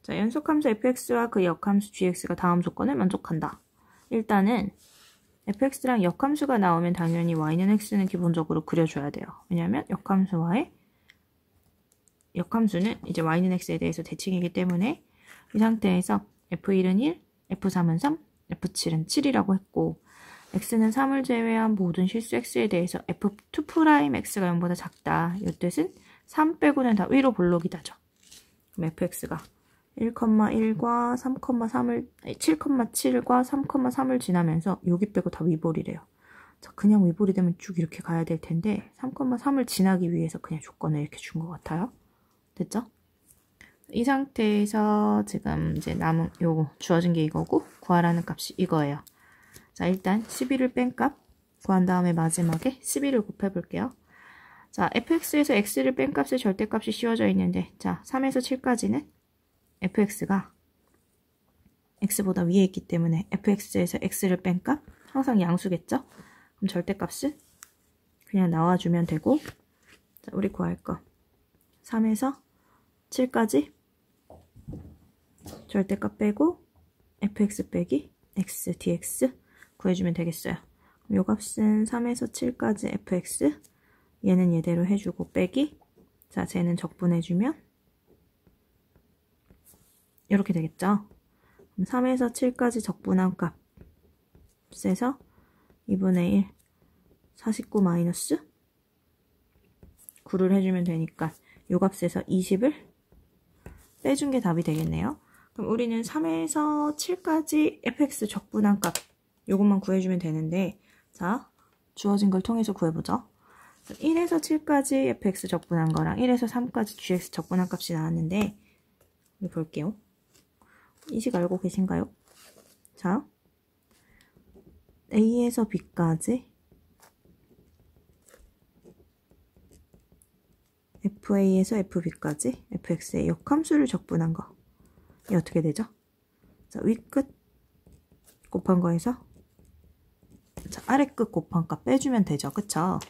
자, 연속함수 fx와 그 역함수 gx가 다음 조건을 만족한다. 일단은 fx랑 역함수가 나오면 당연히 y는 x는 기본적으로 그려줘야 돼요. 왜냐하면 역함수는 이제 y는 x에 대해서 대칭이기 때문에 이 상태에서 f1은 1, f3은 3, f7은 7이라고 했고 x는 3을 제외한 모든 실수 x에 대해서 f2'x가 0보다 작다. 이 뜻은 3 빼고는 다 위로 볼록이다죠. 그럼 fx가 1,1과 3,3을 7,7과 3,3을 지나면서 여기 빼고 다 위볼이래요. 자, 그냥 위볼이 되면 쭉 이렇게 가야 될 텐데 3,3을 지나기 위해서 그냥 조건을 이렇게 준 것 같아요. 됐죠? 이 상태에서 지금 이제 남은 요거 주어진 게 이거고 구하라는 값이 이거예요. 자, 일단 11을 뺀 값 구한 다음에 마지막에 11을 곱해 볼게요. 자, fx에서 x를 뺀 값의 절대값이 씌워져 있는데 자, 3에서 7까지는 fx가 x보다 위에 있기 때문에 fx에서 x를 뺀 값 항상 양수겠죠? 그럼 절대값은 그냥 나와주면 되고 자, 우리 구할 거 3에서 7까지 절대값 빼고 fx 빼기 x dx 구해주면 되겠어요. 그럼 요 값은 3에서 7까지 fx 얘는 얘대로 해주고 빼기 자, 쟤는 적분해주면 이렇게 되겠죠. 그럼 3에서 7까지 적분한 값에서 2분의 1 49 마이너스 9를 해주면 되니까 요 값에서 20을 빼준 게 답이 되겠네요. 그럼 우리는 3에서 7까지 fx 적분한 값 요것만 구해주면 되는데 자, 주어진 걸 통해서 구해보죠. 1에서 7까지 fx 적분한 거랑 1에서 3까지 gx 적분한 값이 나왔는데 우리 볼게요. 이 식 알고 계신가요? 자, A에서 B까지 FA에서 FB까지 fx의 역함수를 적분한 거. 이게 어떻게 되죠? 자, 윗끝 곱한 거에서 자, 아래끝 곱한 값 빼주면 되죠. 그쵸?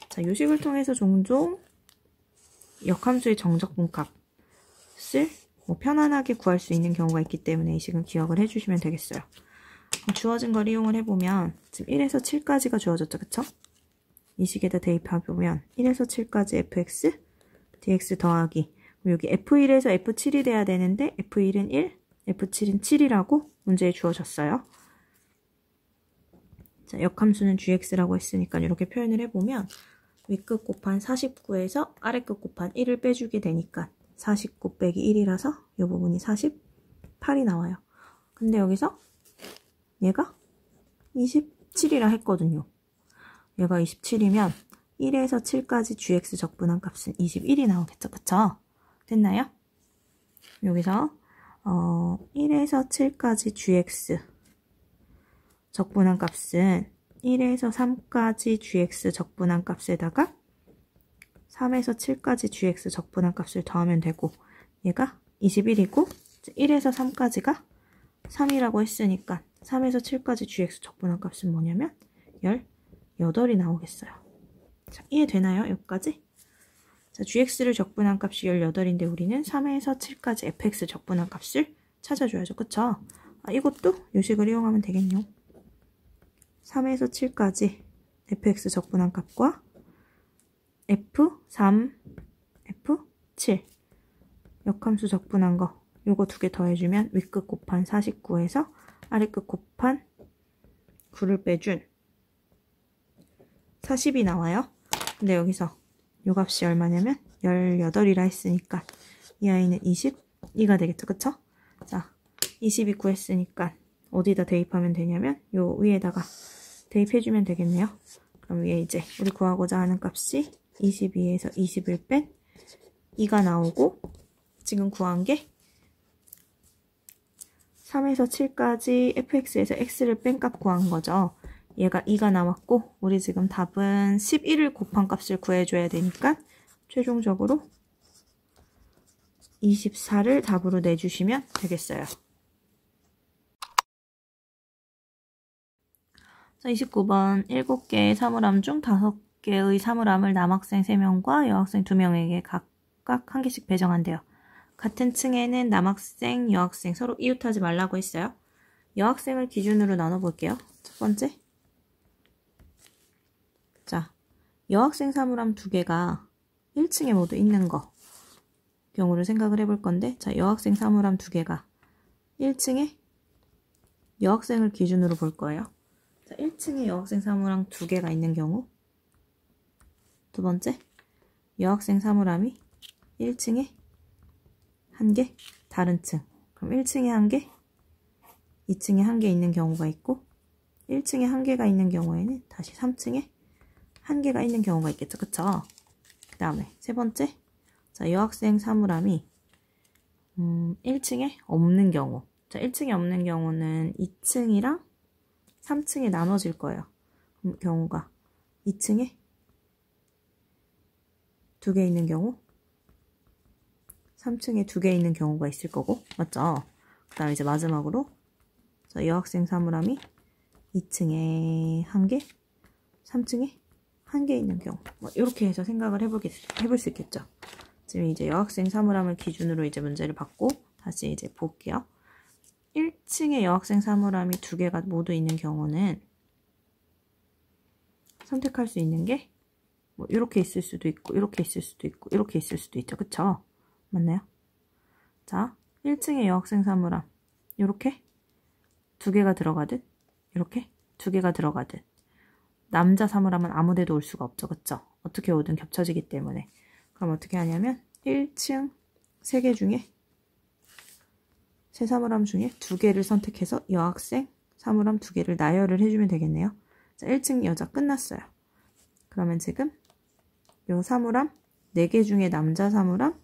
자, 이 식을 통해서 종종 역함수의 정적분 값을 뭐 편안하게 구할 수 있는 경우가 있기 때문에 이 식은 기억을 해주시면 되겠어요. 주어진 걸 이용을 해보면 지금 1에서 7까지가 주어졌죠. 그쵸? 이 식에다 대입해보면 1에서 7까지 fx dx 더하기 여기 f1에서 f7이 돼야 되는데 f1은 1, f7은 7이라고 문제에 주어졌어요. 자, 역함수는 gx라고 했으니까 이렇게 표현을 해보면 윗끝 곱한 49에서 아래끝 곱한 1을 빼주게 되니까 49 빼기 1이라서 이 부분이 48이 나와요. 근데 여기서 얘가 27이라 했거든요. 얘가 27이면 1에서 7까지 gx 적분한 값은 21이 나오겠죠. 그쵸? 됐나요? 여기서 1에서 7까지 gx 적분한 값은 1에서 3까지 gx 적분한 값에다가 3에서 7까지 gx 적분한 값을 더하면 되고 얘가 21이고 1에서 3까지가 3이라고 했으니까 3에서 7까지 gx 적분한 값은 뭐냐면 18이 나오겠어요. 자, 이해되나요? 여기까지? 자, gx를 적분한 값이 18인데 우리는 3에서 7까지 fx 적분한 값을 찾아줘야죠. 그쵸? 이것도 요식을 이용하면 되겠네요. 3에서 7까지 fx 적분한 값과 f3, f7 역함수 적분한 거 요거 두 개 더해주면 윗끝 곱한 49에서 아래끝 곱한 9를 빼준 40이 나와요. 근데 여기서 요 값이 얼마냐면 18이라 했으니까 이 아이는 22가 되겠죠. 그쵸? 자, 22 구했으니까 어디다 대입하면 되냐면 요 위에다가 대입해주면 되겠네요. 그럼 위에 이제 우리 구하고자 하는 값이 22에서 21 뺀 2가 나오고 지금 구한 게 3에서 7까지 fx에서 x를 뺀 값 구한 거죠. 얘가 2가 나왔고 우리 지금 답은 11을 곱한 값을 구해줘야 되니까 최종적으로 24를 답으로 내주시면 되겠어요. 자, 29번 7개의 사물함 중 5개의 사물함을 남학생 3명과 여학생 2명에게 각각 한 개씩 배정한대요. 같은 층에는 남학생, 여학생 서로 이웃하지 말라고 했어요. 여학생을 기준으로 나눠볼게요. 첫 번째. 자, 여학생 사물함 2개가 1층에 모두 있는 거 경우를 생각을 해볼 건데, 자, 여학생 사물함 2개가 1층에 여학생을 기준으로 볼 거예요. 자, 1층에 여학생 사물함 2개가 있는 경우. 두 번째, 여학생 사물함이 1층에 1개, 다른 층. 그럼 1층에 1개, 2층에 1개 있는 경우가 있고, 1층에 1개가 있는 경우에는 다시 3층에 1개가 있는 경우가 있겠죠. 그쵸? 그 다음에 세 번째, 자, 여학생 사물함이 1층에 없는 경우. 자, 1층에 없는 경우는 2층이랑 3층에 나눠질 거예요. 경우가 2층에 2개 있는 경우, 3층에 2개 있는 경우가 있을 거고, 맞죠? 그 다음에 이제 마지막으로, 자, 여학생 사물함이 2층에 1개, 3층에 1개 있는 경우. 뭐 이렇게 해서 생각을 해볼 수 있겠죠. 지금 이제 여학생 사물함을 기준으로 이제 문제를 받고 다시 이제 볼게요. 1층에 여학생 사물함이 2개가 모두 있는 경우는 선택할 수 있는 게 뭐 이렇게 있을 수도 있고, 이렇게 있을 수도 있고, 이렇게 있을 수도 있죠. 그쵸? 맞나요? 자, 1층에 여학생 사물함 이렇게 2개가 들어가듯, 이렇게 2개가 들어가듯, 남자 사물함은 아무 데도 올 수가 없죠. 그쵸? 어떻게 오든 겹쳐지기 때문에. 그럼 어떻게 하냐면 1층 3개 중에, 세 사물함 중에 2개를 선택해서 여학생 사물함 2개를 나열을 해주면 되겠네요. 자, 1층 여자 끝났어요. 그러면 지금 요 사물함 4개 중에 남자 사물함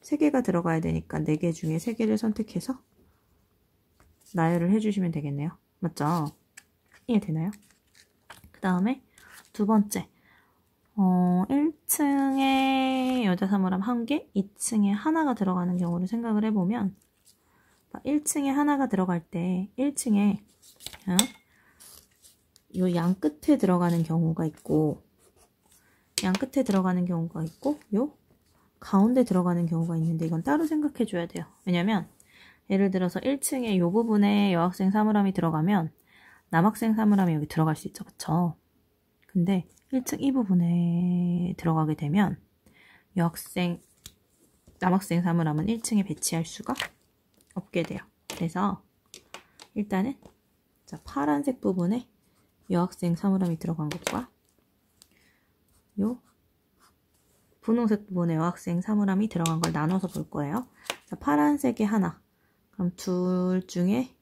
3개가 들어가야 되니까 4개 중에 3개를 선택해서 나열을 해주시면 되겠네요. 맞죠? 이해되나요? 그 다음에 두 번째, 1층에 여자 사물함 1개, 2층에 하나가 들어가는 경우를 생각을 해보면, 1층에 하나가 들어갈 때 1층에 요 양 끝에 들어가는 경우가 있고, 양 끝에 들어가는 경우가 있고, 요 가운데 들어가는 경우가 있는데, 이건 따로 생각해 줘야 돼요. 왜냐면 예를 들어서 1층에 요 부분에 여학생 사물함이 들어가면 남학생 사물함이 여기 들어갈 수 있죠. 그쵸? 근데 1층 이 부분에 들어가게 되면 남학생 사물함은 1층에 배치할 수가 없게 돼요. 그래서 일단은, 자, 파란색 부분에 여학생 사물함이 들어간 것과 요 분홍색 부분에 여학생 사물함이 들어간 걸 나눠서 볼 거예요. 자, 파란색에 하나, 그럼 둘 중에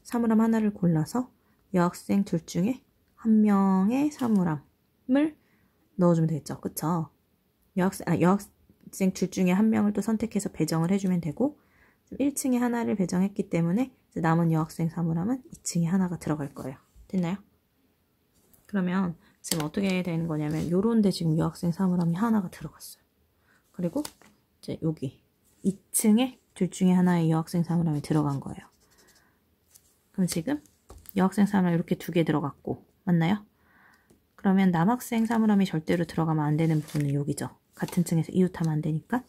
사물함 하나를 골라서 여학생 둘 중에 한 명의 사물함을 넣어주면 되겠죠. 그쵸? 여학생 둘 중에 한 명을 또 선택해서 배정을 해주면 되고, 1층에 하나를 배정했기 때문에 남은 여학생 사물함은 2층에 하나가 들어갈 거예요. 됐나요? 그러면 지금 어떻게 되는 거냐면, 요런데 지금 여학생 사물함이 하나가 들어갔어요. 그리고 이제 여기 2층에 둘 중에 하나의 여학생 사물함이 들어간 거예요. 그럼 지금 여학생 사물함 이렇게 2개 들어갔고, 맞나요? 그러면 남학생 사물함이 절대로 들어가면 안 되는 부분은 여기죠. 같은 층에서 이웃하면 안 되니까.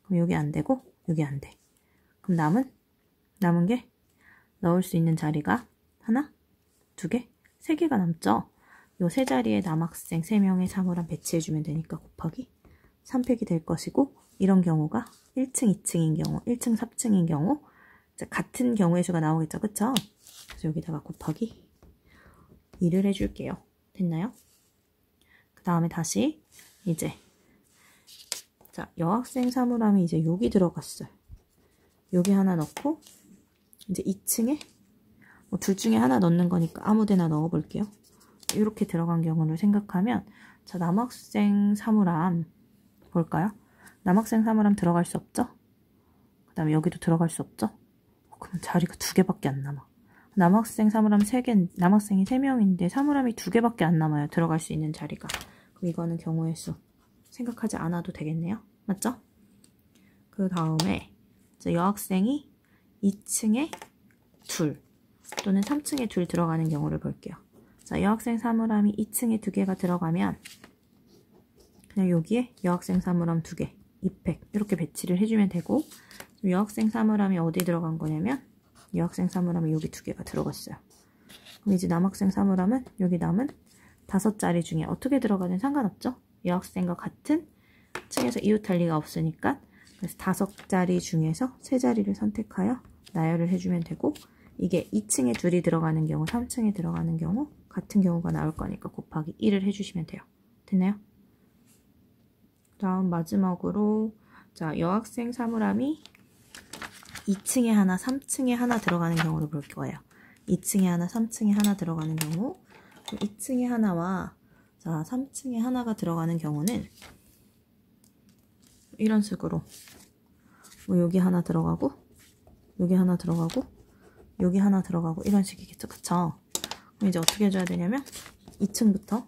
그럼 여기 안 되고 여기 안 돼. 그럼 남은 게 넣을 수 있는 자리가 하나, 2개, 3개가 남죠. 요 세 자리에 남학생 3명의 사물함 배치해주면 되니까 곱하기 3팩이 될 것이고, 이런 경우가 1층, 2층인 경우, 1층, 3층인 경우, 같은 경우의 수가 나오겠죠. 그쵸? 그래서 여기다가 곱하기 2를 해줄게요. 됐나요? 그 다음에 다시 이제, 자, 여학생 사물함이 이제 여기 들어갔어요. 여기 하나 넣고, 이제 2층에 뭐 둘 중에 하나 넣는 거니까 아무 데나 넣어 볼게요. 이렇게 들어간 경우를 생각하면, 자, 남학생 사물함 볼까요? 남학생 사물함 들어갈 수 없죠? 그 다음에 여기도 들어갈 수 없죠? 그럼 자리가 2개밖에 안 남아. 남학생 사물함 3개, 남학생이 3명인데 사물함이 2개밖에 안 남아요. 들어갈 수 있는 자리가. 그럼 이거는 경우의 수 생각하지 않아도 되겠네요. 맞죠? 그 다음에 여학생이 2층에 2 또는 3층에 2 들어가는 경우를 볼게요. 자, 여학생 사물함이 2층에 2개가 들어가면 그냥 여기에 여학생 사물함 2개, 2팩 이렇게 배치를 해주면 되고, 여학생 사물함이 어디 들어간 거냐면 여학생 사물함이 여기 2개가 들어갔어요. 그럼 이제 남학생 사물함은 여기 남은 5자리 중에 어떻게 들어가든 상관없죠. 여학생과 같은 층에서 이웃 할 리가 없으니까, 그래서 5자리 중에서 3자리를 선택하여 나열을 해주면 되고, 이게 2층에 둘이 들어가는 경우, 3층에 들어가는 경우 같은 경우가 나올 거니까 곱하기 1을 해주시면 돼요. 됐나요? 다음 마지막으로, 자, 여학생 사물함이 2층에 하나, 3층에 하나 들어가는 경우를 볼 거예요. 2층에 하나, 3층에 하나 들어가는 경우, 2층에 하나와 자 3층에 하나가 들어가는 경우는 이런 식으로 뭐 여기 하나 들어가고, 여기 하나 들어가고, 여기 하나 들어가고 이런 식이겠죠, 그쵸? 그럼 이제 어떻게 해줘야 되냐면 2층부터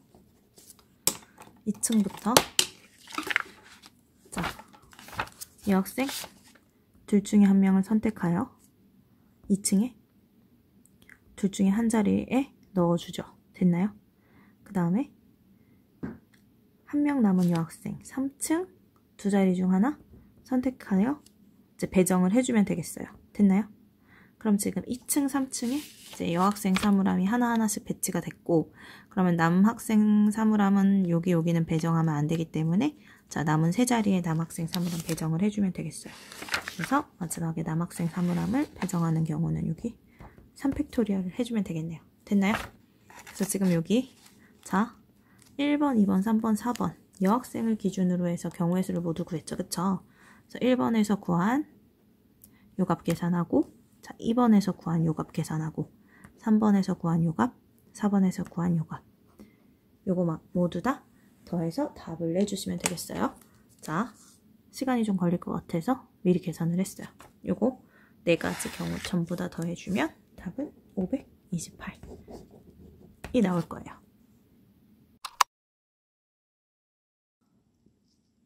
자, 여학생 둘 중에 한 명을 선택하여 2층에 둘 중에 한 자리에 넣어주죠. 됐나요? 그 다음에 한 명 남은 여학생 3층 2자리 중 하나 선택하여 이제 배정을 해주면 되겠어요. 됐나요? 그럼 지금 2층, 3층에 이제 여학생 사물함이 하나하나씩 배치가 됐고, 그러면 남학생 사물함은 여기는 배정하면 안 되기 때문에 자 남은 3자리에 남학생 사물함 배정을 해주면 되겠어요. 그래서 마지막에 남학생 사물함을 배정하는 경우는 여기 3팩토리얼을 해주면 되겠네요. 됐나요? 그래서 지금 여기 자 1번, 2번, 3번, 4번 여학생을 기준으로 해서 경우의 수를 모두 구했죠. 그쵸? 그래서 1번에서 구한 요값 계산하고, 자 2번에서 구한 요값 계산하고, 3번에서 구한 요값, 4번에서 구한 요값, 요거 모두 다 더해서 답을 내주시면 되겠어요. 자, 시간이 좀 걸릴 것 같아서 미리 계산을 했어요. 요거 4가지 경우 전부 다 더해주면 답은 528이 나올 거예요.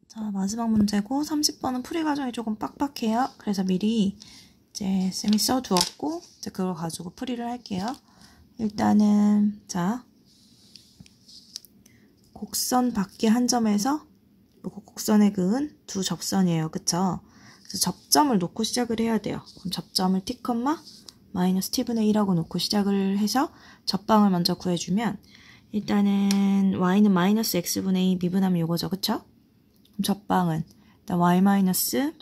자, 마지막 문제고 30번은 풀이 과정이 조금 빡빡해요. 그래서 미리 이제 쌤이 써두었고 이제 그걸 가지고 풀이를 할게요. 일단은 자 곡선 밖에 한 점에서 곡선에 그은 두 접선이에요. 그쵸? 그래서 접점을 놓고 시작을 해야 돼요. 그럼 접점을 t, 마이너스 t분의 1하고 놓고 시작을 해서 접방을 먼저 구해주면, 일단은 y는 마이너스 x분의 2 미분하면 요거죠. 그쵸? 그럼 접방은 일단 y 마이너스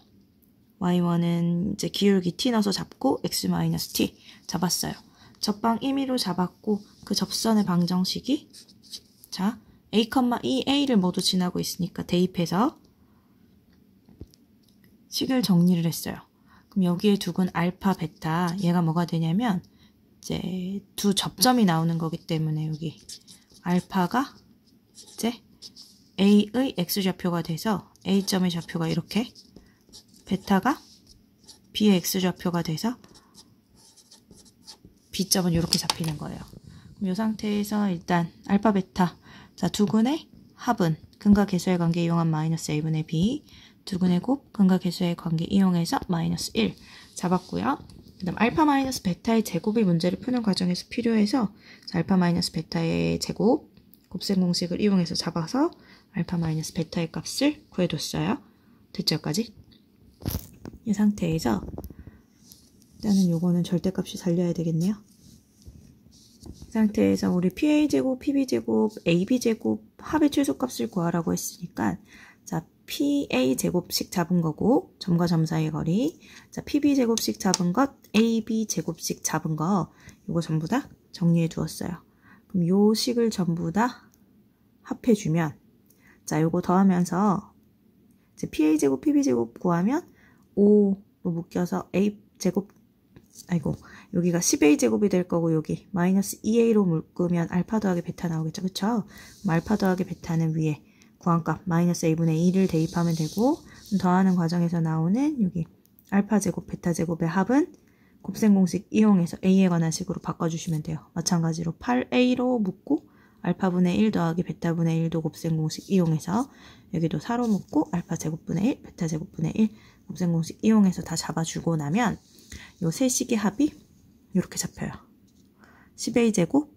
y1은 이제 기울기 t 넣어서 잡고 x 마이너스 t 잡았어요. 접방 임의로 잡았고 그 접선의 방정식이 자 a, e, a를 모두 지나고 있으니까 대입해서 식을 정리를 했어요. 그럼 여기에 두근 알파, 베타 얘가 뭐가 되냐면 이제 두 접점이 나오는 거기 때문에 여기 알파가 이제 a의 x좌표가 돼서 a점의 좌표가 이렇게, 베타가 b의 x좌표가 돼서 b점은 이렇게 잡히는 거예요. 그럼 이 상태에서 일단 알파, 베타 자 두근의 합은 근과 계수의 관계 이용한 마이너스 a분의 b, 두근의 곱 근과 계수의 관계 이용해서 마이너스 1 잡았고요. 그 다음 알파 마이너스 베타의 제곱이 문제를 푸는 과정에서 필요해서 알파 마이너스 베타의 제곱 곱셈 공식을 이용해서 잡아서 알파 마이너스 베타의 값을 구해뒀어요. 됐죠? 여기까지? 이 상태에서 일단은 요거는 절대값이 살려야 되겠네요. 이 상태에서 우리 PA제곱, PB제곱, AB제곱 합의 최소값을 구하라고 했으니까 자 PA제곱씩 잡은 거고 점과 점 사이의 거리, 자 PB제곱씩 잡은 것, AB제곱씩 잡은 거 요거 전부 다 정리해 두었어요. 그럼 요 식을 전부 다 합해주면 자 요거 더하면서 이제 PA제곱, PB제곱 구하면 5로 묶여서 A제곱 여기가 10a제곱이 될 거고 여기 마이너스 2a로 묶으면 알파 더하기 베타 나오겠죠. 그쵸? 그럼 알파 더하기 베타는 위에 구한값 마이너스 a분의 2를 대입하면 되고, 더하는 과정에서 나오는 여기 알파 제곱 베타 제곱의 합은 곱셈 공식 이용해서 a에 관한 식으로 바꿔주시면 돼요. 마찬가지로 8a로 묶고 알파분의 1 더하기 베타분의 1도 곱셈 공식 이용해서 여기도 4로 묶고 알파 제곱분의 1 베타 제곱분의 1 곱셈 공식 이용해서 다 잡아주고 나면 요 세 식의 합이 이렇게 잡혀요. 10a제곱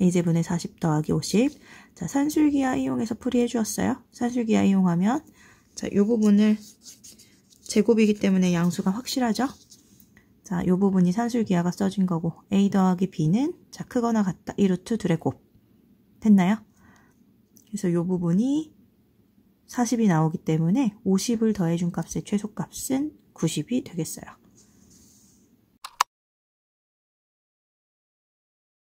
a제분의 40 더하기 50. 자 산술기하 이용해서 풀이해 주었어요. 산술기하 이용하면 자, 이 부분을 제곱이기 때문에 양수가 확실하죠? 자, 이 부분이 산술기하가 써진 거고 a 더하기 b는 자 크거나 같다 2루트 2의 곱 됐나요? 그래서 이 부분이 40이 나오기 때문에 50을 더해준 값의 최소값은 90이 되겠어요.